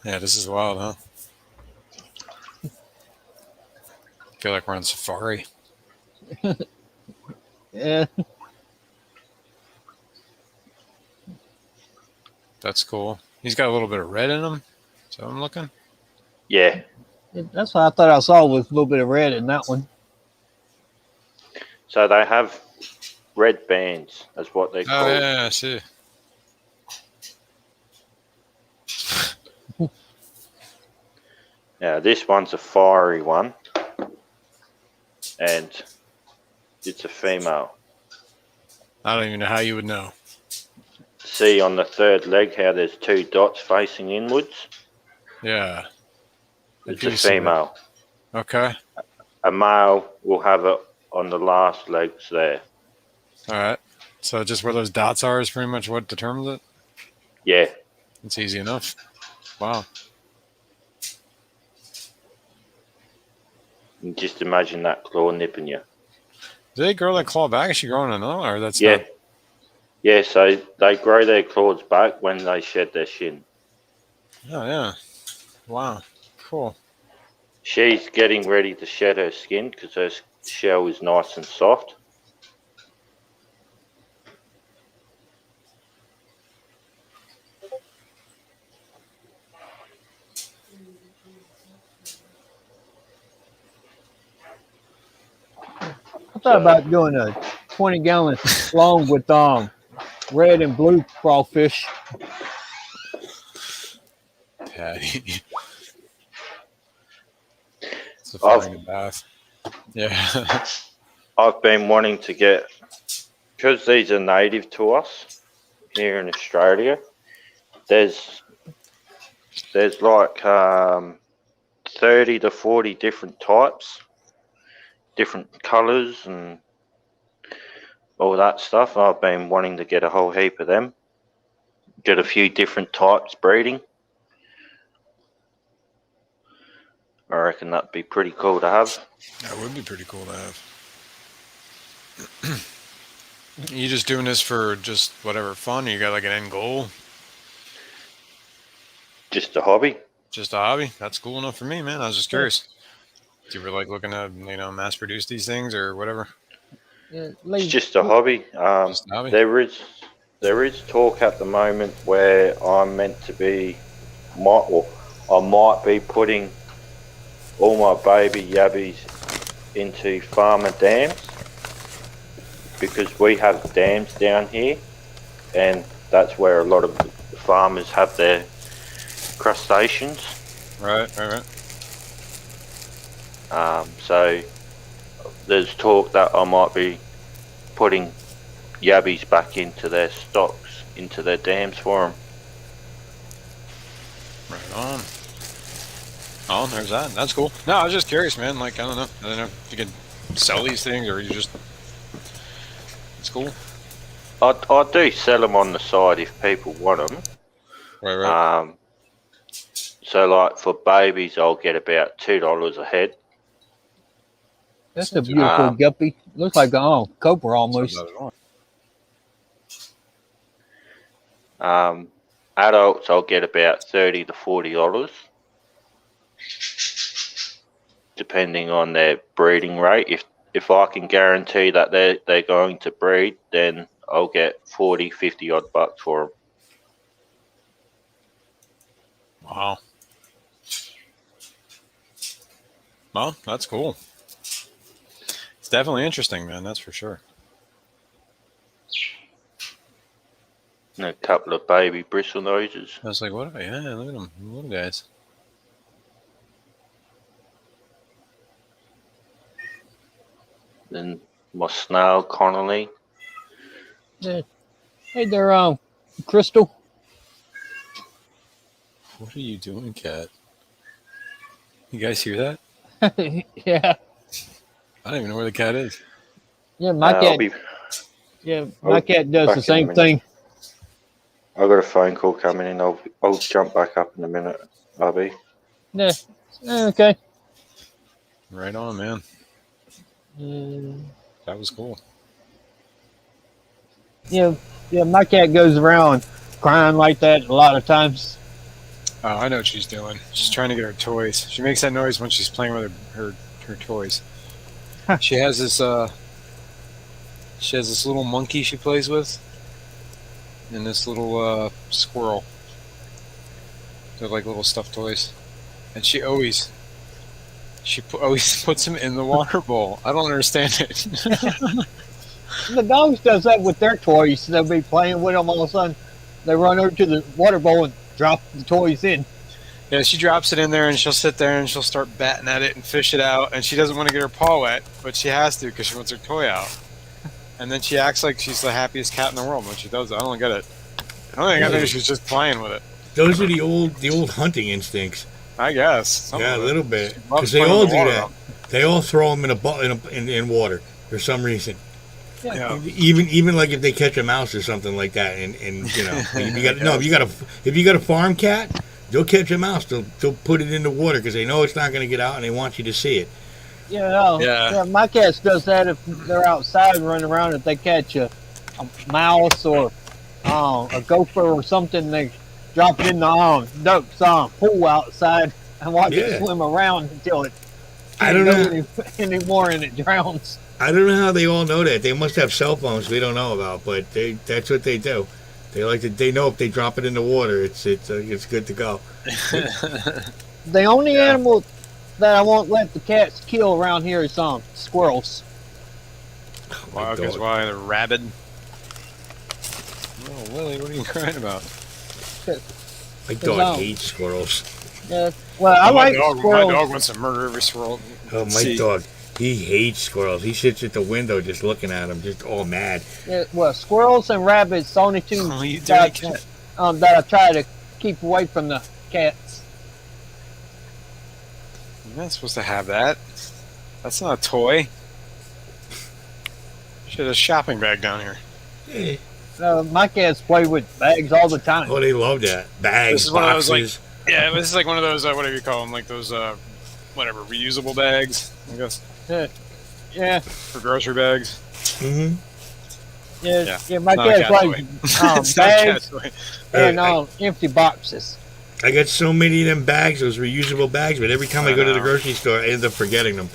Yeah, this is wild, huh? Feel like we're on safari. Yeah, That's cool. He's got a little bit of red in him. So I'm looking. Yeah. that's what I thought I saw with a little bit of red in that one. So they have red bands, is what they're Oh, called. yeah, I see. Now this one's a fiery one, and it's a female. I don't even know how you would know. See on the third leg how there's two dots facing inwards? Yeah. It's a female. Okay. A male will have it on the last legs there. All right. So just where those dots are is pretty much what determines it? Yeah. It's easy enough. Wow. And just imagine that claw nipping you. Do they grow that claw back? Is she growing another one? Or that's Yeah. not... Yeah, so they grow their claws back when they shed their shin. Oh, yeah. Wow. Cool. She's getting ready to shed her skin because her shell is nice and soft. I thought about doing a 20-gallon long with red and blue crawfish. Patty. It's a fine bath. Yeah. I've been wanting to get, because these are native to us here in Australia, there's like 30 to 40 different types, different colours and all that stuff. I've been wanting to get a whole heap of them, get a few different types breeding. I reckon that'd be pretty cool to have. That would be pretty cool to have. You just doing this for just whatever fun? Or you got like an end goal? Just a hobby. Just a hobby. That's cool enough for me, man. I was just curious. Do you ever like looking to mass produce these things or whatever? Yeah, It's just a hobby. Just a hobby. There is talk at the moment where I'm meant to be, I might be putting all my baby yabbies into farmer dams because we have dams down here, and that's where a lot of the farmers have their crustaceans. Right. So there's talk that I might be putting yabbies back into their stocks, into their dams for them. Right on. Oh, there's that. That's cool. No, I was just curious, man. Like, I don't know if you can sell these things or you just. It's cool. I do sell them on the side if people want them. Right. So like for babies, I'll get about $2 a head. That's a beautiful guppy. Looks like cobra almost. Adults, I'll get about $30 to $40, depending on their breeding rate. If I can guarantee that they're going to breed, then I'll get 40, 50 odd bucks for them. Wow. Well, that's cool. It's definitely interesting, man. That's for sure. And a couple of baby bristle noses. I was like, what? Yeah, look at them, little guys. Then my snail, Connolly. Yeah. Hey there, Crystal. What are you doing, cat? You guys hear that? Yeah. I don't even know where the cat is. Yeah, my cat. My cat does the same thing. I've got a phone call coming in. I'll jump back up in a minute, R.B. Yeah. Okay. Right on, man. That was cool. Yeah, my cat goes around crying like that a lot of times. Oh, I know what she's doing. She's trying to get her toys. She makes that noise when she's playing with her toys. She has this little monkey she plays with, and this little squirrel. They're like little stuffed toys, and she always puts them in the water bowl. I don't understand it. The dogs does that with their toys. They'll be playing with them, all of a sudden they run over to the water bowl and drop the toys in. Yeah, she drops it in there and she'll sit there and she'll start batting at it and fish it out, and she doesn't want to get her paw wet, but she has to because she wants her toy out. And then she acts like she's the happiest cat in the world when she does it. I don't get it. I think she's just playing with it. Those are the old hunting instincts. I guess. Yeah, a little bit. Because they all do that. They all throw them in water for some reason. Yeah. Even like if they catch a mouse or something like that, and if you got a farm cat, they'll catch a mouse. They'll put it in the water because they know it's not going to get out, and they want you to see it. Yeah, my cats does that if they're outside and running around. If they catch a mouse or a gopher or something, they drop it in the duck's pool outside and watch it swim around until it can't go anymore and it drowns. I don't know how they all know that. They must have cell phones we don't know about, but that's what they do. They know if they drop it in the water, it's good to go. The only animal that I won't let the cats kill around here is squirrels. Wow, because why? They're rabid. Oh, Willie, what are you crying about? My dog hates squirrels. Yeah, well, I like squirrels. My dog wants to murder every squirrel. Oh, my dog. He hates squirrels. He sits at the window just looking at them, just all mad. Yeah, well, squirrels and rabbits, the only two that I try to keep away from the cats. You're not supposed to have that. That's not a toy. You should have a shopping bag down here. My cats play with bags all the time. Oh, they love that. Bags, boxes. This is like one of those, whatever you call them, like those, reusable bags, I guess. Yeah. For grocery bags. Mm-hmm. Yeah, my cats like bags and empty boxes. I got so many of them bags, those reusable bags, but every time I go to the grocery store, I end up forgetting them.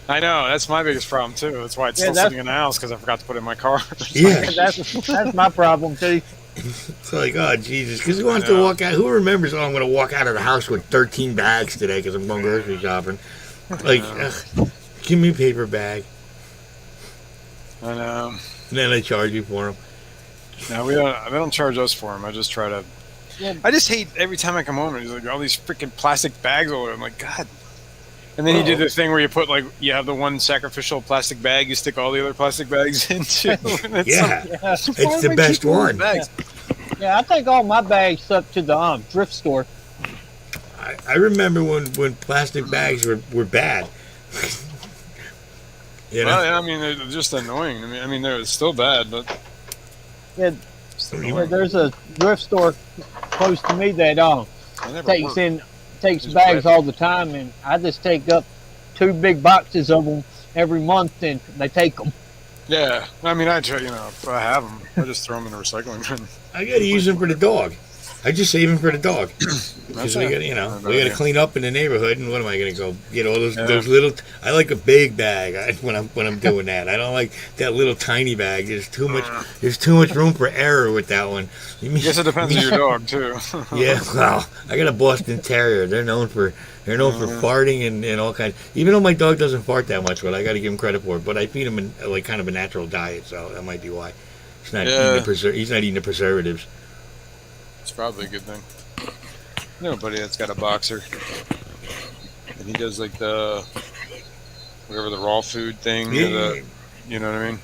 I know, that's my biggest problem too. That's why it's still sitting in the house, because I forgot to put it in my car. Yeah. That's my problem too. It's like, oh, Jesus. Because who wants to walk out? Who remembers, oh, I'm going to walk out of the house with 13 bags today because I'm going grocery shopping? Like, give me a paper bag. I know. And then I charge you for them. No, they don't charge us for them. I just try to. Yeah. I just hate every time I come home and there's like all these freaking plastic bags all over. I'm like, God. And then you do the thing where you put you have the one sacrificial plastic bag, you stick all the other plastic bags into. It's the best one. Yeah, I take all my bags up to the thrift store. I remember when plastic bags were bad. You know? Well, yeah, I mean, they're just annoying. I mean, they're still bad, but there's a thrift store close to me that takes bags all the time, and I just take up 2 big boxes of them every month, and they take them. Yeah, I mean, I try, if I have them, I just throw them in the recycling bin. I got to use them for the dog. I just save them for the dog. Because we got to clean up in the neighborhood, and what am I going to go get all those little? I like a big bag when I'm doing that. I don't like that little tiny bag. There's too much room for error with that one. I guess it depends on your dog too. Yeah, well, I got a Boston Terrier. They're known for farting and all kinds. Even though my dog doesn't fart that much, but I got to give him credit for it. But I feed him in like kind of a natural diet, so that might be why he's not eating the preservatives. It's probably a good thing. I know a buddy that's got a boxer, and he does like the raw food thing, you know what I mean?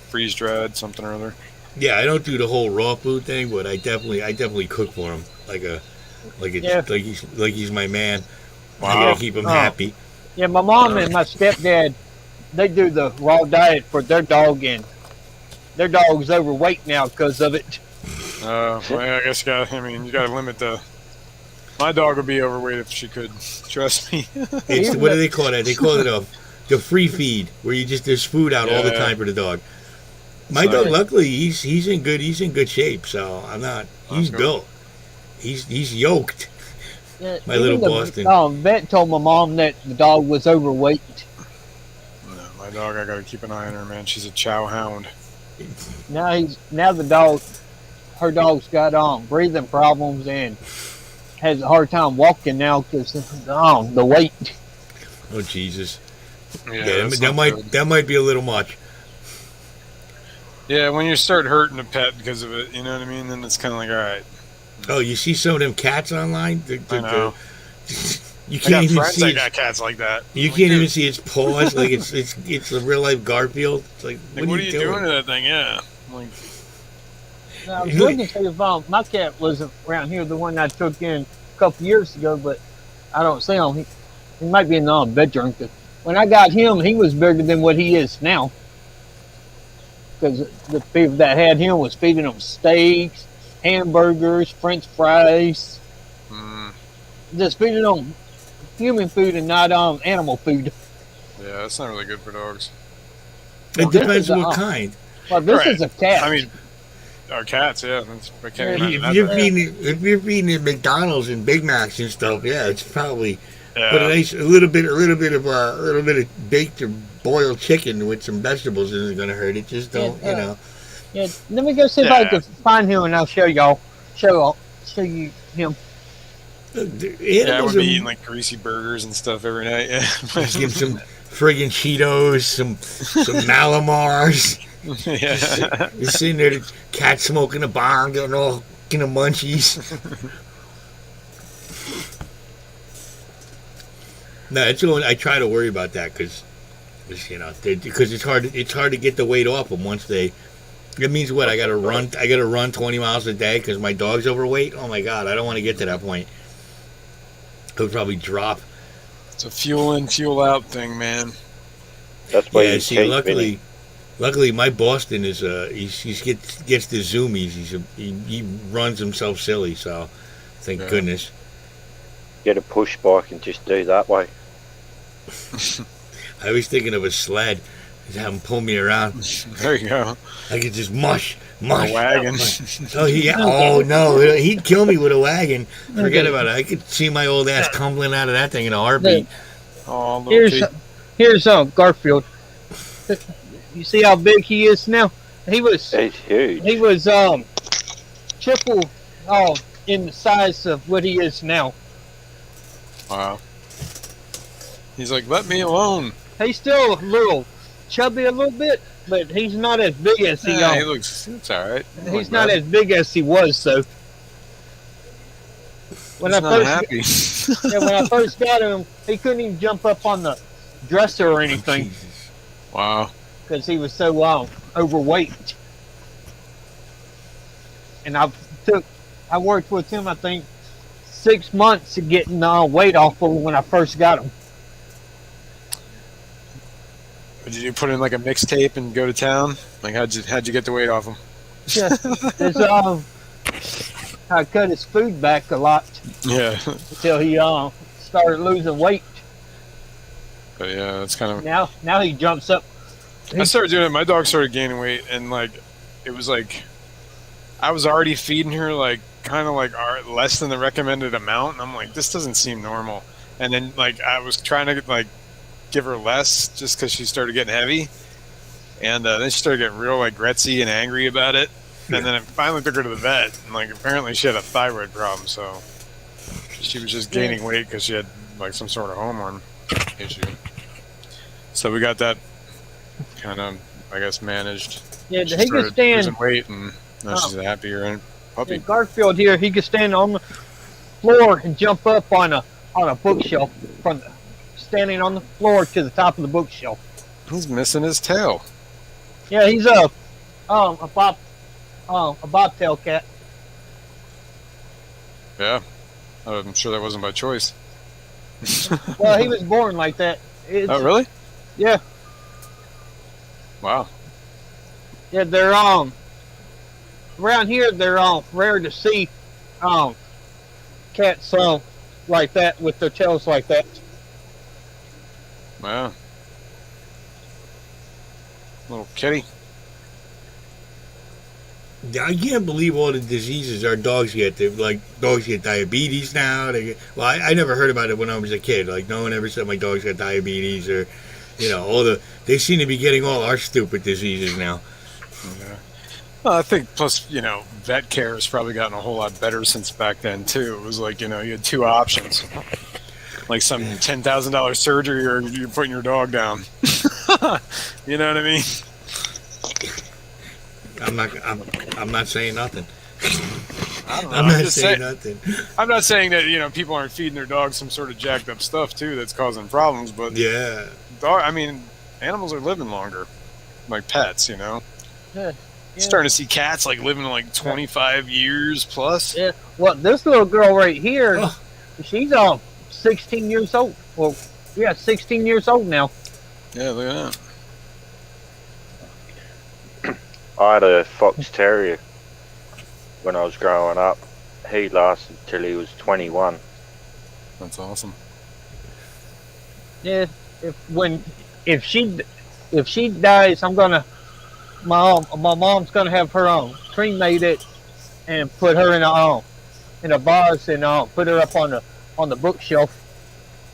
Freeze dried something or other. Yeah, I don't do the whole raw food thing, but I definitely cook for him like he's my man. Wow. I gotta keep him happy. Yeah, my mom and my stepdad, they do the raw diet for their dog, and their dog's overweight now because of it. Well, I guess you got to limit the. My dog would be overweight if she could. Trust me. What do they call that? They call it the free feed, where there's food out all the time for the dog. My dog, luckily, he's in good shape. So I'm not. He's built. He's yoked. Yeah, my little Boston. Vet told my mom that the dog was overweight. No, my dog, I got to keep an eye on her, man. She's a chow hound. Now the dog. Her dog's got breathing problems and has a hard time walking now because the weight. Oh Jesus! Yeah, that might be a little much. Yeah, when you start hurting a pet because of it, you know what I mean. Then it's kind of like, all right. Oh, you see some of them cats online? I know. You can't even see. I got cats like that. You can't even see its paws. Like it's a real life Garfield. It's like what are you doing to that thing? Yeah. Like. Now, I was looking to see if my cat was around here, the one I took in a couple years ago, but I don't see him. He might be in the bedroom. Cause when I got him, he was bigger than what he is now. Because the people that had him was feeding him steaks, hamburgers, French fries. Just feeding them human food and not animal food. Yeah, that's not really good for dogs. It depends what kind. Well, this is a cat. I mean, our cats, yeah. If you're feeding at McDonald's and Big Macs and stuff, yeah, it's probably. But a little bit of baked or boiled chicken with some vegetables isn't going to hurt. It just don't, Yeah, let me go see if I can find him, and I'll show you him. I would be eating like greasy burgers and stuff every night. Yeah, give some friggin' Cheetos, some Malamars. Yeah, just sitting there, the cat smoking a bong, getting all kind of munchies. No, I try to worry about that because it's hard to get the weight off them once they. It means what? I got to run 20 miles a day because my dog's overweight. Oh my God, I don't want to get to that point. It would probably drop. It's a fuel in, fuel out thing, man. That's why luckily, my Boston is he gets the zoomies. He runs himself silly. So, thank goodness. Get a push bike and just do that way. I was thinking of a sled. Just have him pull me around. There you go. I could just mush. A wagon. Oh, yeah. Oh, no. He'd kill me with a wagon. Forget about it. I could see my old ass tumbling out of that thing in a heartbeat. Oh, little Here's Garfield. You see how big he is now? He's huge. He was triple in the size of what he is now. Wow. He's like, let me alone. He's still a little chubby a little bit, but he's not as big as he Yeah, he looks. It's all right. He's not as big as he was, so. When He's I not first happy. when I first got him, he couldn't even jump up on the dresser or anything Wow. because he was so overweight. And I worked with him, I think, 6 months to getting weight off of him when I first got him. Did you put in like a mixtape and go to town? Like how'd you get the weight off him? Yeah, I cut his food back a lot Yeah. until he started losing weight. But yeah, that's kind of. Now he jumps up. I started doing it. My dog started gaining weight, and like, it was like, I was already feeding her like kind of like less than the recommended amount, and I'm like, this doesn't seem normal. And then like I was trying to like give her less just because she started getting heavy, and then she started getting real like gretzy and angry about it. And then I finally took her to the vet, and like apparently she had a thyroid problem, so she was just gaining weight because she had like some sort of hormone issue. So we got that kind of, I guess, managed. Yeah, She he could started stand. losing weight, and now she's a happier puppy. Yeah, Garfield here, he could stand on the floor and jump up on a bookshelf standing on the floor to the top of the bookshelf. He's missing his tail. Yeah, he's a bobtail cat. Yeah, I'm sure that wasn't by choice. Well, he was born like that. Oh, really? Yeah, Wow. yeah. They're around here. They're rare to see cats like that with their tails like that. Wow. Little kitty. I can't believe all the diseases our dogs get. Dogs get diabetes now. I never heard about it when I was a kid. Like, no one ever said my dogs got diabetes or, they seem to be getting all our stupid diseases now. Yeah. Well, I think plus, vet care has probably gotten a whole lot better since back then too. It was like, you had two options. Like some $10,000 surgery or you're putting your dog down. You know what I mean? I'm not saying nothing. I don't know. I'm not saying nothing. I'm not saying that, people aren't feeding their dogs some sort of jacked up stuff too that's causing problems, but Yeah. Animals are living longer. Like pets, Yeah. Starting to see cats like living like 25 years plus. Yeah. Well, this little girl right here, Oh. she's 16 years old. Well, yeah, 16 years old now. Yeah, look at that. I had a fox terrier when I was growing up. He lasted till he was 21. That's awesome. Yeah. If she dies, my mom's gonna have her cremated and put her in a vase and put her up on the bookshelf.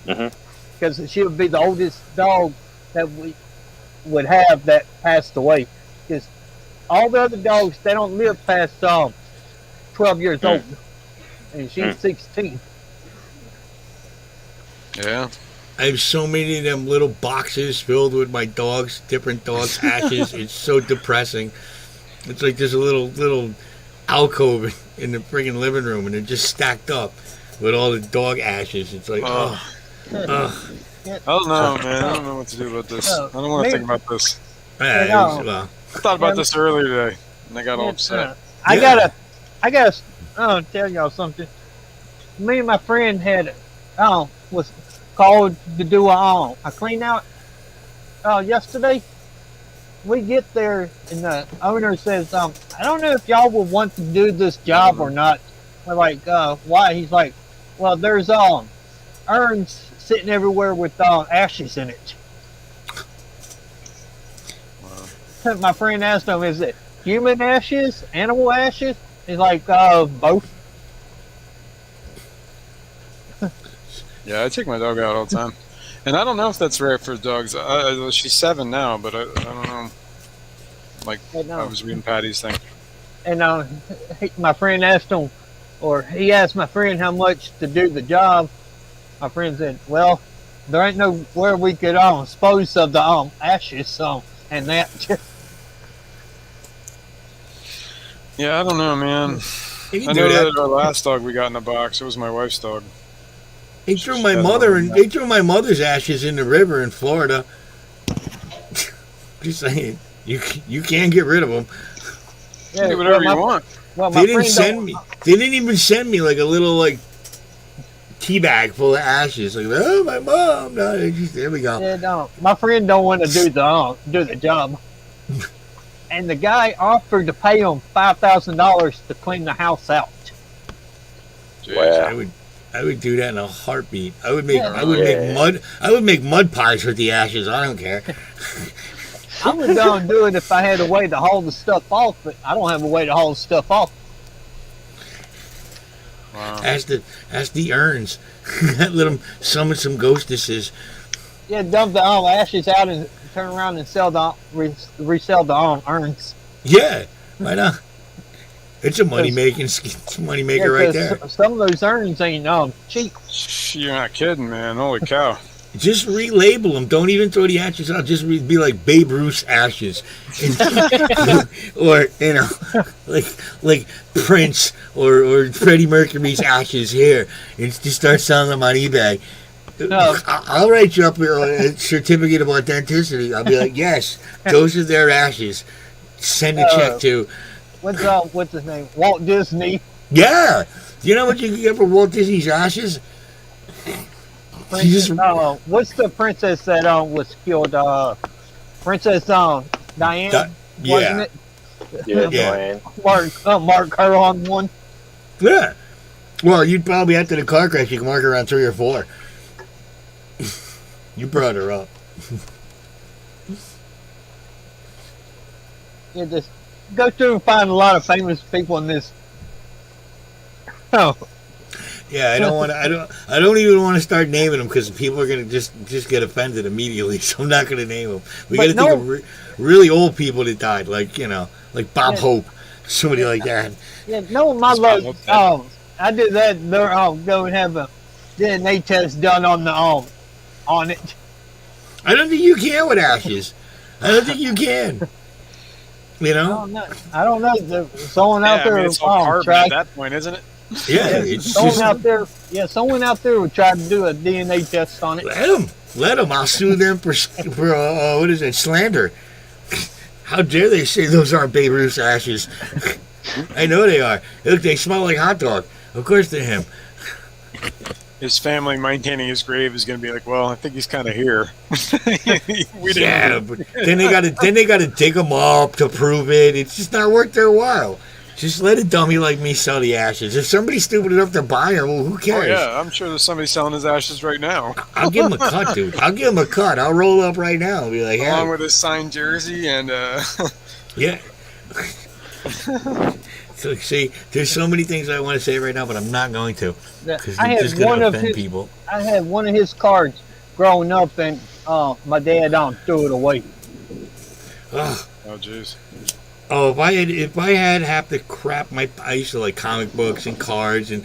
Mhm. Because she would be the oldest dog that we would have that passed away. Because all the other dogs, they don't live past 12 years old, and she's 16. Yeah. I have so many of them little boxes filled with my dogs, different dogs' ashes. It's so depressing. It's like there's a little alcove in the friggin' living room, and they're just stacked up with all the dog ashes. It's like, I don't know, man. I don't know what to do about this. I don't want to think about this. well, I thought about this earlier today, and I got all upset. I gotta tell y'all something. Me and my friend had was called to do a clean out yesterday. We get there and the owner says, I don't know if y'all will want to do this job or not. We're like, why? He's like, well, there's urns sitting everywhere with ashes in it. my friend asked him, "Is it human ashes, animal ashes?" He's like, "Both." Yeah, I take my dog out all the time, and I don't know if that's rare for dogs. She's 7 now, but I don't know. Like I was reading Patty's thing. And my friend asked him, or he asked my friend how much to do the job. My friend said, "Well, there ain't nowhere we could dispose of the ashes and that." Yeah, I don't know, man. I know that our last dog we got in the box, it was my wife's dog. They threw my mother's ashes in the river in Florida. Just saying, you can't get rid of them. Yeah, do whatever you want. Well, They didn't send me. They didn't even send me like a little tea bag full of ashes. Like, oh, my mom. No, there we go. Yeah, my friend don't want to do the job, and the guy offered to pay him $5,000 to clean the house out. Wow. I would do that in a heartbeat. I would make mud pies with the ashes. I don't care. I would do it if I had a way to haul the stuff off, but I don't have a way to haul the stuff off. Wow. Ask the urns. Let them summon some ghostesses. Yeah, dump the ashes out and turn around and resell the urns. Yeah, why not? It's a money maker right there. Some of those urns ain't cheap. You're not kidding, man. Holy cow. Just relabel them. Don't even throw the ashes out. Just be like Babe Ruth's ashes, or like Prince or Freddie Mercury's ashes here, and just start selling them on eBay. No. I'll write you up a certificate of authenticity. I'll be like, yes, those are their ashes. Send a check to. What's his name? Walt Disney. Yeah. Do you know what you can get for Walt Disney's ashes? What's the princess that was killed? Princess Diane. Wasn't it? Yeah, Diane. Mark her on one. Yeah. Well, you'd probably after the car crash, you can mark her around 3 or 4. You brought her up. Yeah, just go through and find a lot of famous people in this. Oh. Yeah, I don't even want to start naming them because people are gonna just get offended immediately. So I'm not gonna name them. We got to think of really old people that died, like like Bob Hope, somebody like that. Yeah, no, my love. I did that. They're go and have a DNA test done on it. I don't think you can with ashes. I don't think you can. You know? I don't know. Someone out there. It's all carbon at that point, isn't it? Yeah, someone out there would try to do a DNA test on it. Let them. I'll sue them for what is it? Slander. How dare they say those aren't Babe Ruth's ashes? I know they are. Look, they smell like hot dog. Of course they're him. His family maintaining his grave is going to be like, well, I think he's kind of here. But then they got to dig them up to prove it. It's just not worth their while. Just let a dummy like me sell the ashes. If somebody's stupid enough to buy them, well, who cares? Oh, yeah, I'm sure there's somebody selling his ashes right now. I'll give him a cut, dude. I'll give him a cut. I'll roll up right now and be like, along with his signed jersey and yeah. So, see, there's so many things I want to say right now, but I'm not going to because it's just going to offend people. I had one of his cards growing up, and my dad threw it away. Oh, jeez. Oh, if I had half the crap I used to like comic books and cards and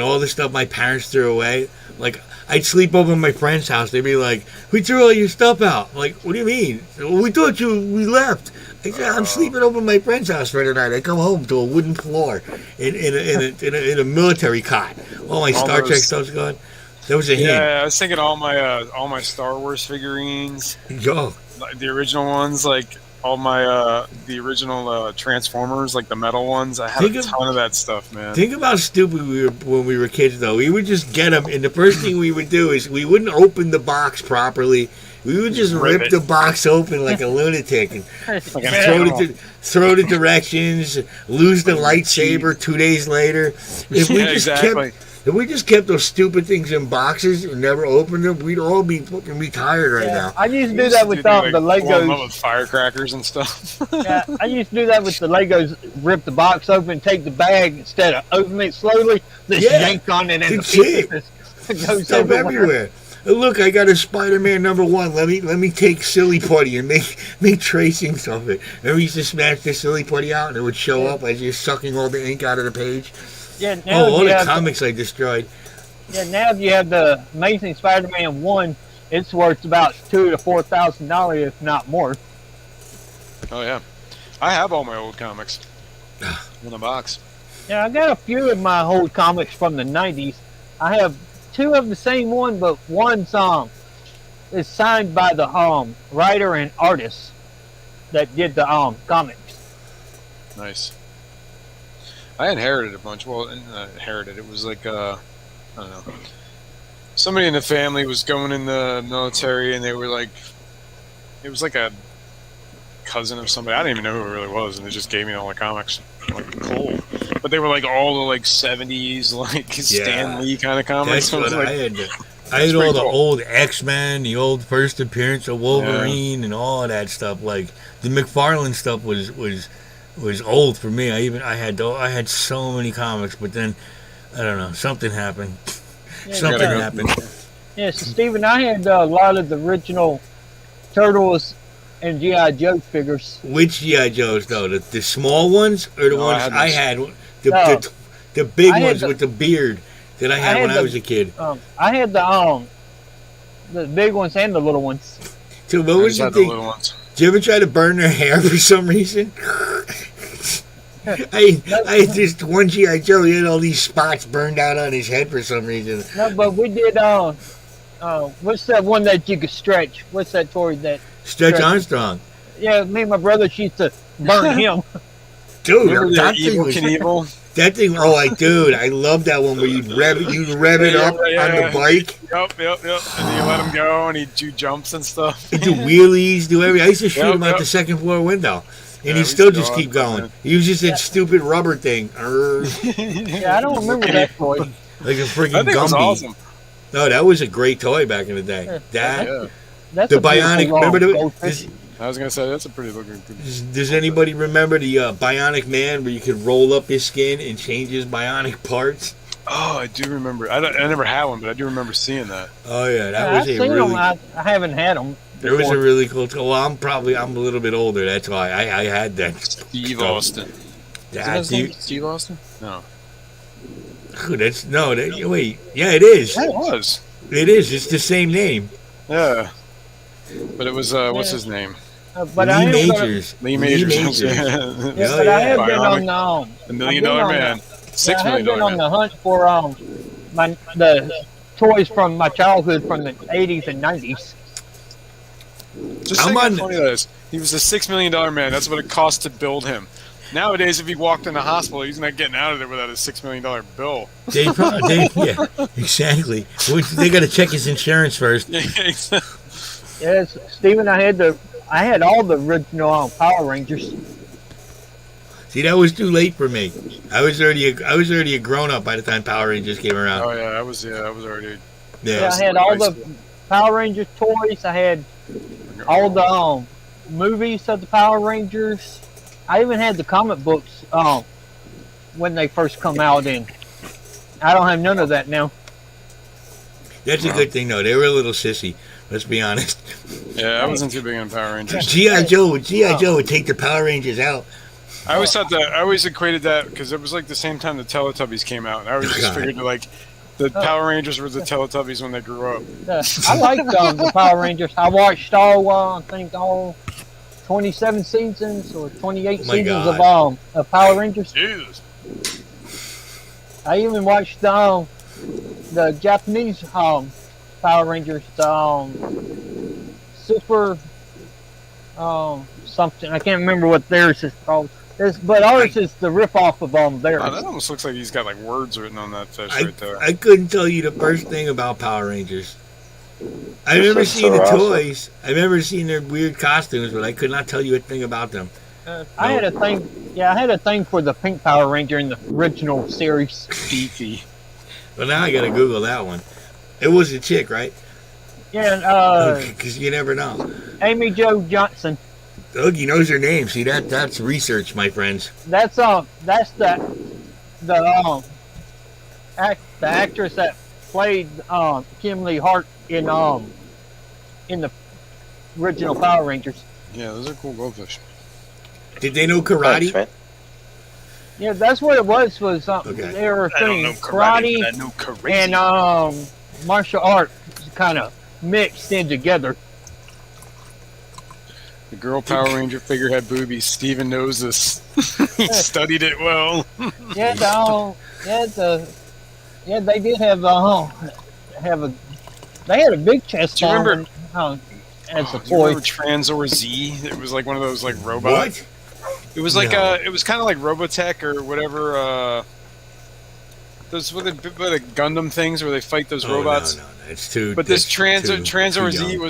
all the stuff my parents threw away. Like I'd sleep over at my friend's house. They'd be like, "We threw all your stuff out." I'm like, what do you mean? Well, we thought we left. I said, I'm sleeping over at my friend's house for the night. I come home to a wooden floor in a military cot. All my Star Trek stuff's gone. That was a hint. Yeah, I was thinking all my Star Wars figurines. Yo, the original ones, like. All my the original Transformers, like the metal ones, I had a ton of that stuff, man. Think about how stupid we were when we were kids, though. We would just get them, and the first thing we would do is we wouldn't open the box properly. We would just rip the box open like a lunatic and throw the directions, lose the lightsaber 2 days later. If we just If we just kept those stupid things in boxes and never opened them, we'd all be fucking retired right now. I used to do Used that to with do, the like, blow 'em up Legos. with firecrackers and stuff. Yeah, I used to do that with the Legos. Rip the box open, take the bag instead of opening it slowly. Just Yeah, yank on it, and the that's it. pieces goes Stuff everywhere. everywhere. Look, I got a Spider-Man #1. Let me take Silly Putty and make tracings of it. And we used to smash the Silly Putty out, and it would show up as you're sucking all the ink out of the page. Yeah, now Oh, all you the have comics I destroyed. now if you have the Amazing Spider-Man 1, it's worth about $2,000 to $4,000, if not more. Oh yeah, I have all my old comics in a box. Yeah, I got a few of my old comics from the 90s. I have 2 of the same one, but one's is signed by the writer and artist that did the comics. Nice. I inherited a bunch. Well, not inherited. It was like I don't know. Somebody in the family was going in the military, and they were like, it was like a cousin of somebody. I didn't even know who it really was, and they just gave me all the comics. I'm like, cool. But they were like all the like 70s, like Stan Lee kind of comics. That's what like, I had. I had all the old X-Men, the old first appearance of Wolverine, and all of that stuff. Like the McFarlane stuff was old for me. I had so many comics, but then I don't know, something happened. Yeah, Something happened. Yeah, so Stephen, I had a lot of the original Turtles and G.I. Joe figures. Which G.I. Joes though? The small ones or the No, ones I I had had? No. The big I had ones with the beard that I had when I was a kid. I had the big ones and the little ones. So what I was just the had the thing? little ones. Did you ever try to burn their hair for some reason? I had this one G.I. Joe, he had all these spots burned out on his head for some reason. No, but we did what's that one that you could stretch? What's that toy that Stretch Armstrong. Yeah, me and my brother used to burn him. Dude, Remember that that thing Evil was... Knievel? That thing, dude, I love that one where you'd rev it up on the bike. Yep. And then you let him go, and he'd do jumps and stuff. He'd do wheelies, do everything. I used to shoot him out Yep. the second floor window. And Yeah, he'd we still used to just go keep out, going. man. He uses that stupid rubber thing. Yeah, I don't remember that toy. Like a freaking I think it was Gumby. awesome. No, that was a great toy back in the day. Yeah. That, Yeah. That's the a beautiful Bionic, long remember goldfish. I was gonna say that's a pretty looking. does anybody remember the Bionic Man where you could roll up his skin and change his bionic parts? Oh, I do remember. I never had one, but I do remember seeing that. Oh yeah, that Yeah, was I've a seen really... them. I haven't had them. There was a really cool toy. Well, I'm a little bit older, that's why I had that. Steve stuff. Austin. Is that That, his name? Steve Austin? No. wait, yeah, it is. Yeah, it was. It is. It's the same name. Yeah. But it was what's his name? But I Lee am gonna- Majors. Lee Majors. Yeah, Oh, but I yeah. have been on Bionic. the $1 Million Man. $6 I have million been on man. the hunt for the toys from my childhood from the 80s and 90s. Just I'm think how on- funny that is. He was a $6 million man. That's what it cost to build him. Nowadays, if he walked in the hospital, he's not getting out of there without a $6 million bill. Yeah, exactly. They got to check his insurance first. Yes, Stephen, I had all the original Power Rangers. See, that was too late for me. I was already a grown up by the time Power Rangers came around. Oh yeah, I was already. Yeah, I had all the Power Rangers toys. I had all the movies of the Power Rangers. I even had the comic books when they first come out, and I don't have none of that now. That's a good thing, though. They were a little sissy. Let's be honest. Yeah, I wasn't too big on Power Rangers. G.I. Joe would take the Power Rangers out. I always equated that because it was like the same time the Teletubbies came out. And I always just figured that, like the Power Rangers were the Teletubbies when they grew up. I liked the Power Rangers. I watched all 27 seasons or 28 seasons of Power Rangers. Jesus. I even watched the Japanese Power Rangers, Super something. I can't remember what theirs is called. But ours is the riff-off of theirs. Oh, that almost looks like he's got like words written on that fish right there. I couldn't tell you the first thing about Power Rangers. I remember Just seeing so the awesome. toys. I remember seeing their weird costumes, but I could not tell you a thing about them. I had a thing. Yeah, I had a thing for the Pink Power Ranger in the original series. Beefy. Well, now I gotta Google that one. It was a chick, right? Yeah, Because you never know. Amy Jo Johnson. Oogie knows her name. See, that's research, my friends. That's the actress that played Kim Lee Hart in the original Power Rangers. Yeah, those are cool goldfish. Did they know Thanks, karate? man. Yeah, that's what it was. Okay. They were I don't doing know karate, but I karate know karate. and martial arts kind of mixed in together. The girl Power Ranger figure had boobies. Steven knows this. He studied it well. Yeah, they did have a they had a big chest. Do you remember- as a Do you boy? remember Transor Z? It was like one of those like robots. What? It was like No. it was kind of like Robotech or whatever. Those were the Gundam things where they fight those robots. No, it's too. But this that's Transor too Z young.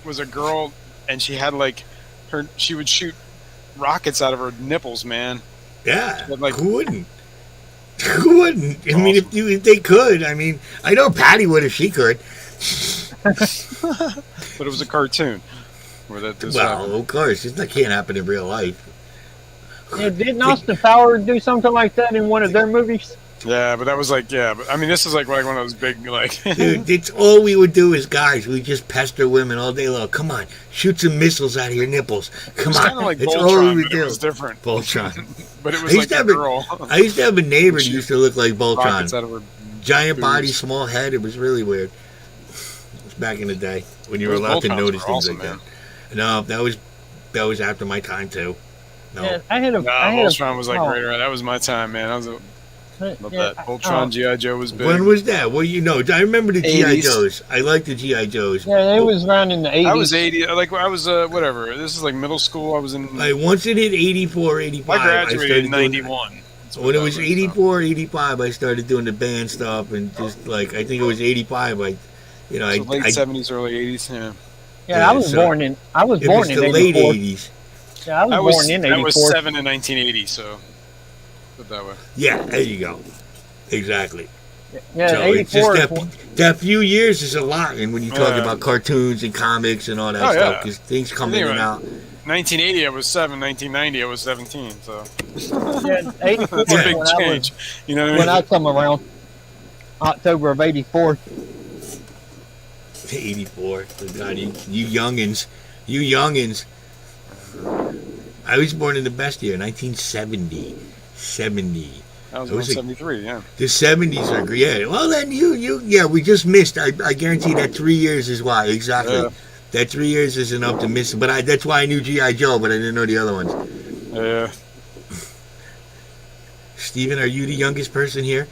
was a girl, and she had like she would shoot rockets out of her nipples, man. Yeah. But, like- who wouldn't? Who wouldn't? I mean, if they could. I mean, I know Patty would if she could. But it was a cartoon. Where this Well, happened. of course, that can't happen in real life. Yeah, didn't Austin Powers do something like that in one of their movies? Yeah, but that was like but I mean, this is like one of those big like. Dude, it's all we would do as guys. We just pester women all day long. Come on, shoot some missiles out of your nipples. Come It's on, kind of like it's all we Voltron, would but do. it was different. Voltron. But it I was used like to a have a- girl. I used to have a neighbor that used to look like Rockets Voltron. out of her. Giant boobs. body, small head. It was really weird. It was back in the day when you were Those allowed to Voltrons notice were things awesome, like man. that. No, that was after my time too. No. Yeah, I had a. Nah, I had Voltron was like oh, right around. That was my time, man. I was love yeah, that. Voltron, G.I. Joe was big. When was that? Well, you know, I remember the G.I. 80s. Joes. I like the G.I. Joes. Yeah, it was around in the 80s. I was 80. Like I was whatever. This is like middle school. I was in. Like, once it hit 84, 85, I graduated in doing- 91. That's When it that was 84, 85, I started doing the band stuff, and just like I think it was 85. So late 70s, early 80s. Yeah. Yeah, I was so born in. I was it born was in the late 84. 80s. Yeah, I was born in 84. I was 7 in 1980. So put it that way. Yeah, there you go. Exactly. Yeah, So it's 84. just that few years is a lot, and when you talk Yeah. about cartoons and comics and all that Oh, stuff, yeah. because things come in Anyway. and out. 1980, I was 7. 1990, I was 17. So Yeah, 84 it's a big when I was, change. You know what I when mean? I come around. October of 84. 84. God, you youngins. You youngins. I was born in the best year, 1970. 70. I was It was born a- 73. Yeah. The 70s are great. Yeah, well, then yeah, we just missed. I guarantee that 3 years is why. Exactly. Yeah. That 3 years is enough to miss. But that's why I knew G.I. Joe, but I didn't know the other ones. Yeah. Steven, are you the youngest person here?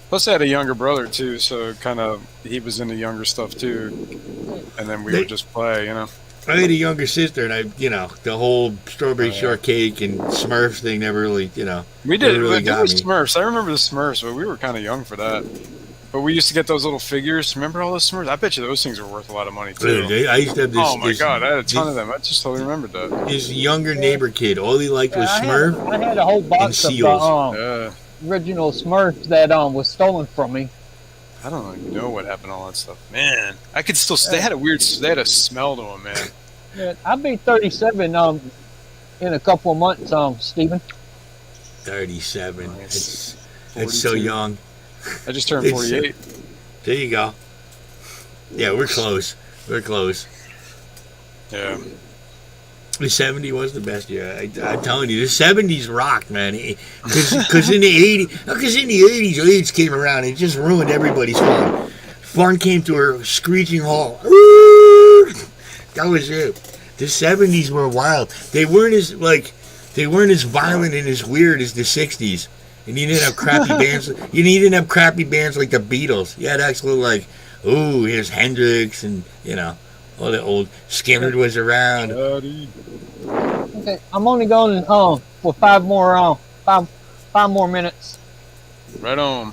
Plus, I had a younger brother too, so kind of he was into younger stuff too, and then we would just play, you know. I had a younger sister, and the whole strawberry Oh, yeah. shortcake and Smurfs thing never really, We did. It really There got was me. Smurfs. I remember the Smurfs, but we were kind of young for that. But we used to get those little figures. Remember all those Smurfs? I bet you those things were worth a lot of money too. Dude, I used to have this. Oh my this, god, I had a ton of them. I just totally remembered that. This younger neighbor kid, all he liked was I Smurf. had a whole box of seals. Yeah. original Smurfs that was stolen from me. I don't even know what happened to all that stuff. Man, I could still. They had a smell to them, man. Yeah, I'll be 37 in a couple of months, Stephen. 37. Nice. It's so 42. young. I just turned It's, 48. There you go. Yeah, we're close. We're close. Yeah. The 70 was the best year. I'm telling you, the 70s rocked, man. Because in the 80s, AIDS came around and it just ruined everybody's fun. Fun came to a screeching halt. That was it. The 70s were wild. They weren't as violent and as weird as the 60s. And you didn't have crappy bands. You didn't have crappy bands like the Beatles. You had actually here's Hendrix and all the old Skinner was around. Okay, I'm only going for five more minutes. Right on.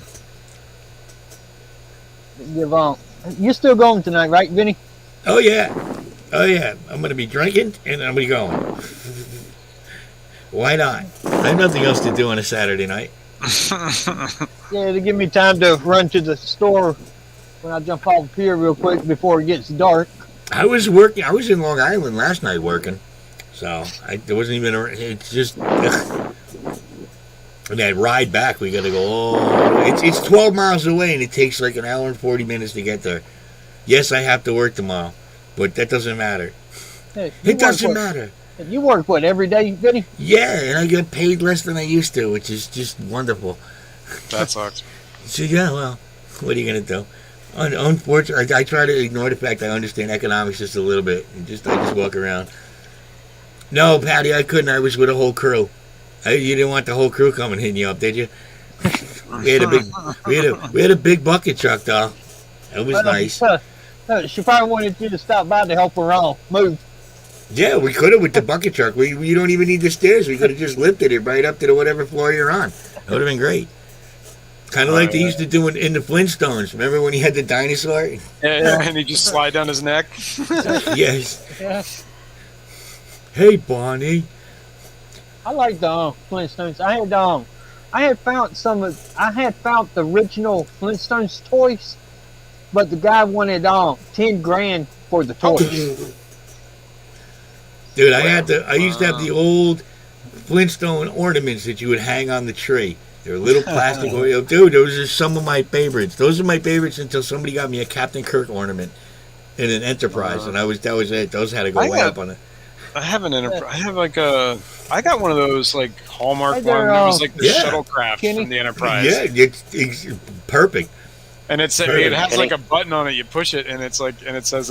You're still going tonight, right, Vinny? Oh yeah. I'm gonna be drinking and I'm gonna be going. Why not? I have nothing else to do on a Saturday night. Yeah, to give me time to run to the store when I jump off here real quick before it gets dark. I was working. I was in Long Island last night working, so there wasn't even. It's just. Ugh. And that ride back, we got to go. Oh, it's 12 miles away, and it takes like an hour and 40 minutes to get there. Yes, I have to work tomorrow, but that doesn't matter. Hey, It doesn't matter. You work what every day, Vinny? Yeah, and I get paid less than I used to, which is just wonderful. That sucks. So yeah, well, what are you gonna do? Unfortunately, I try to ignore the fact I understand economics just a little bit, and I just walk around. No, Patty, I couldn't. I was with a whole crew. You didn't want the whole crew coming hitting you up, did you? we had a big bucket truck though. It was nice. She probably wanted you to stop by to help her on move. Yeah, we could have with the bucket truck. We don't even need the stairs. We could have just lifted it right up to whatever floor you're on. That would have been great. Kind of like they used to do in the Flintstones. Remember when he had the dinosaur? Yeah, and he just slide down his neck. Yes. Yeah. Hey, Bonnie. I like the Flintstones. I had found the original Flintstones toys, but the guy wanted $10,000 for the toys. Dude, I used to have the old Flintstone ornaments that you would hang on the tree. They're little plastic. Dude, those are some of my favorites. Those are my favorites until somebody got me a Captain Kirk ornament in an Enterprise, and that was it. Those had to go way up on it. I have an Enterprise. I have I got one of those like Hallmark ones. It was like the shuttlecraft from the Enterprise. Yeah, it's perfect. And it has like a button on it. You push it, and it says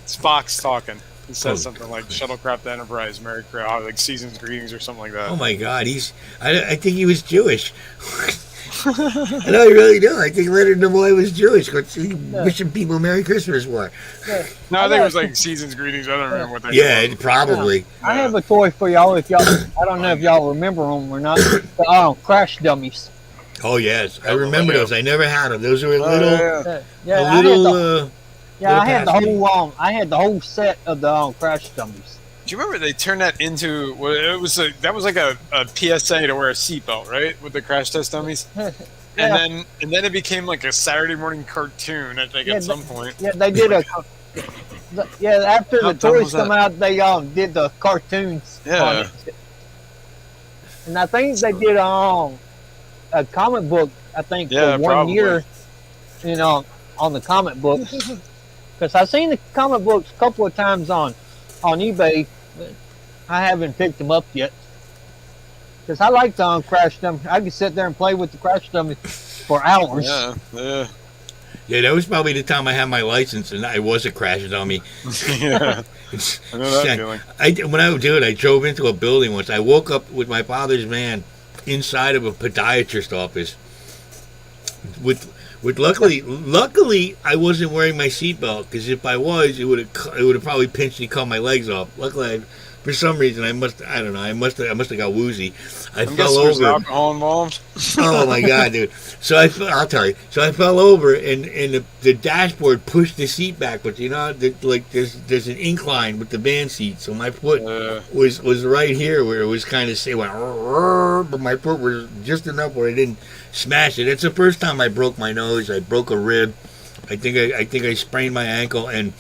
Spock's talking. It says something like Shuttlecraft Enterprise, Merry Christmas, like Season's Greetings or something like that. Oh my God, I think he was Jewish. I know, I really do. I think Leonard Nimoy was Jewish. Wishing people Merry Christmas for. No, I think it was like Season's Greetings. I don't remember what that was. Probably. I have a toy for y'all. I don't know if y'all remember them or not. The crash dummies. Oh yes, I remember those. I never had them. Those were I had the whole set of the crash dummies. Do you remember they turned that into? It was that was like a PSA to wear a seatbelt, right, with the crash test dummies. And then it became like a Saturday morning cartoon. I think at some point. Yeah, they did after the toys come out, they did the cartoons. Yeah. And I think they did a comic book. I think for 1 year, on the comic books. Because I've seen the comic books a couple of times on eBay, but I haven't picked them up yet. Because I like the crash dummy. I could sit there and play with the crash dummy for hours. Yeah. Yeah, that was probably the time I had my license, and I was a crash dummy. Yeah, I know that feeling. When I would do it, I drove into a building once. I woke up with my father's van inside of a podiatrist office. With luckily, I wasn't wearing my seatbelt, because if I was, it would have probably pinched and cut my legs off. Luckily, for some reason, I must have got woozy. I fell over. There's alcohol involved. Oh my God, dude! So I'll tell you. So I fell over, and the dashboard pushed the seat back, but there's an incline with the van seat, so my foot was right here where it was kind of but my foot was just enough where I didn't smash it. It's the first time I broke my nose. I broke a rib. I think I sprained my ankle, and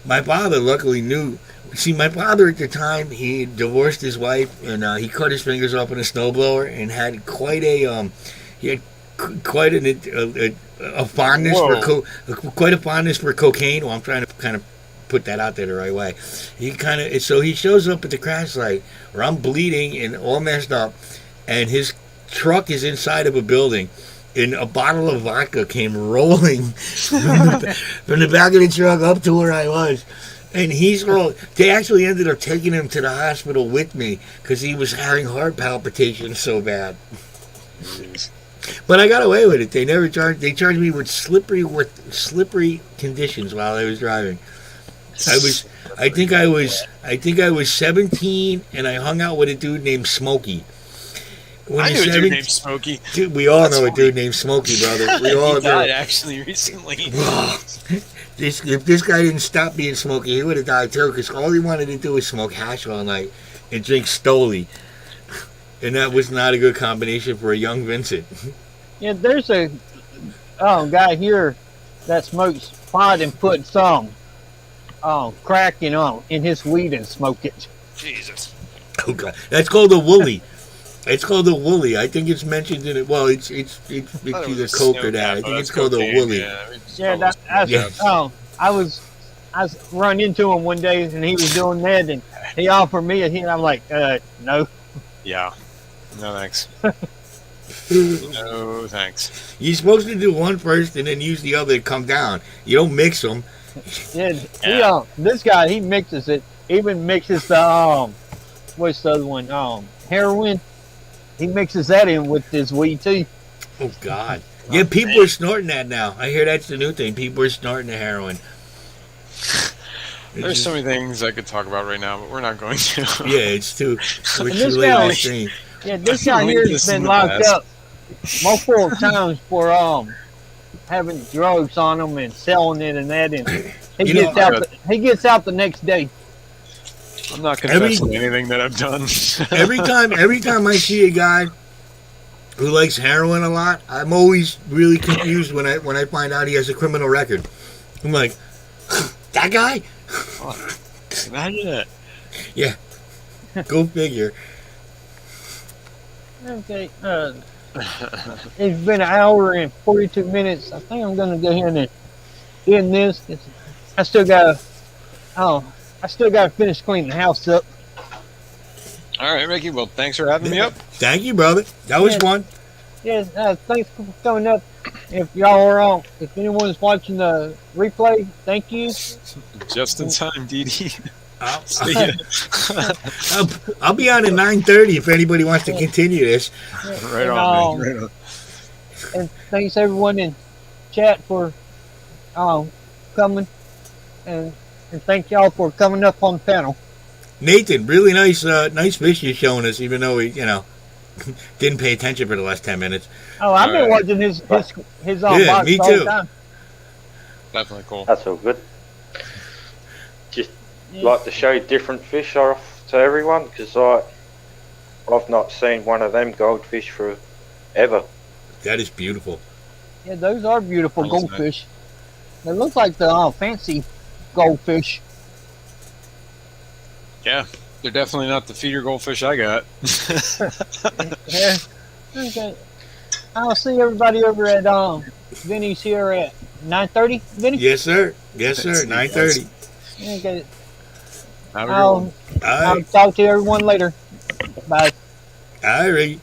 my father luckily knew. See, my father at the time, he divorced his wife, and he cut his fingers off in a snowblower, and had quite a fondness for cocaine. Well, I'm trying to kind of put that out there the right way. So he shows up at the crash site where I'm bleeding and all messed up, and his truck is inside of a building, and a bottle of vodka came rolling from the back of the truck up to where I was. And they actually ended up taking him to the hospital with me because he was having heart palpitations so bad. But I got away with it. They charged me with slippery conditions while I was driving. I think I was 17, and I hung out with a dude named Smokey. I knew a dude named Smokey. Dude, we all know a dude named Smokey, brother. We all he died actually recently. If this guy didn't stop being Smokey, he would have died too, because all he wanted to do was smoke hash all night and drink Stoli. And that was not a good combination for a young Vincent. Yeah, there's a guy here that smokes pot and put some crack in his weed and smoke it. Jesus. Oh God, that's called a woolly. It's called a woolly. I think it's mentioned in it. Well, it's either coke or that. I think it's called a woolly. Yeah, I was run into him one day and he was doing that and he offered me a hit. I'm like, no. Yeah. No thanks. No thanks. You're supposed to do one first and then use the other to come down. You don't mix them. Yeah, this guy, he mixes it. Even mixes the what's the other one? Heroin. He mixes that in with his weed too. Oh God! Yeah, people are snorting that now. I hear that's the new thing. People are snorting the heroin. There's so many things I could talk about right now, but we're not going to. Yeah, it's too. We're too this late guy- in the stream. Yeah, this guy here has been locked up multiple times for having drugs on him and selling it and that, and he gets out the next day. I'm not confessing anything that I've done. every time I see a guy who likes heroin a lot, I'm always really confused when I find out he has a criminal record. I'm like, that guy? Imagine it. Yeah. Go figure. Okay. It's been an hour and 42 minutes. I think I'm gonna go ahead and end this. I still got to finish cleaning the house up. All right, Ricky. Well, thanks for having me up. Thank you, brother. That was fun. Yes, thanks for coming up. If y'all are on, if anyone's watching the replay, thank you. Just in time, Dee. I'll be on at 9:30 if anybody wants to continue this. Right on, man. Right on. And thanks everyone in chat for coming, and thank y'all for coming up on the panel. Nathan, really nice fish you're showing us, even though we, didn't pay attention for the last 10 minutes. Oh, I've been watching his box me all too. the time. Definitely cool. That's all good. Just like to show different fish off to everyone, because I've not seen one of them goldfish for ever. That is beautiful. Yeah, those are beautiful Honestly. goldfish. They look like the fancy goldfish. Yeah, they're definitely not the feeder goldfish I got. Yeah. Okay. I'll see everybody over at Vinny's here at 9:30. Vinny. Yes, sir. Yes, sir. 9:30. Okay. Have a good one. All I'll right. talk to everyone later. Bye. All right.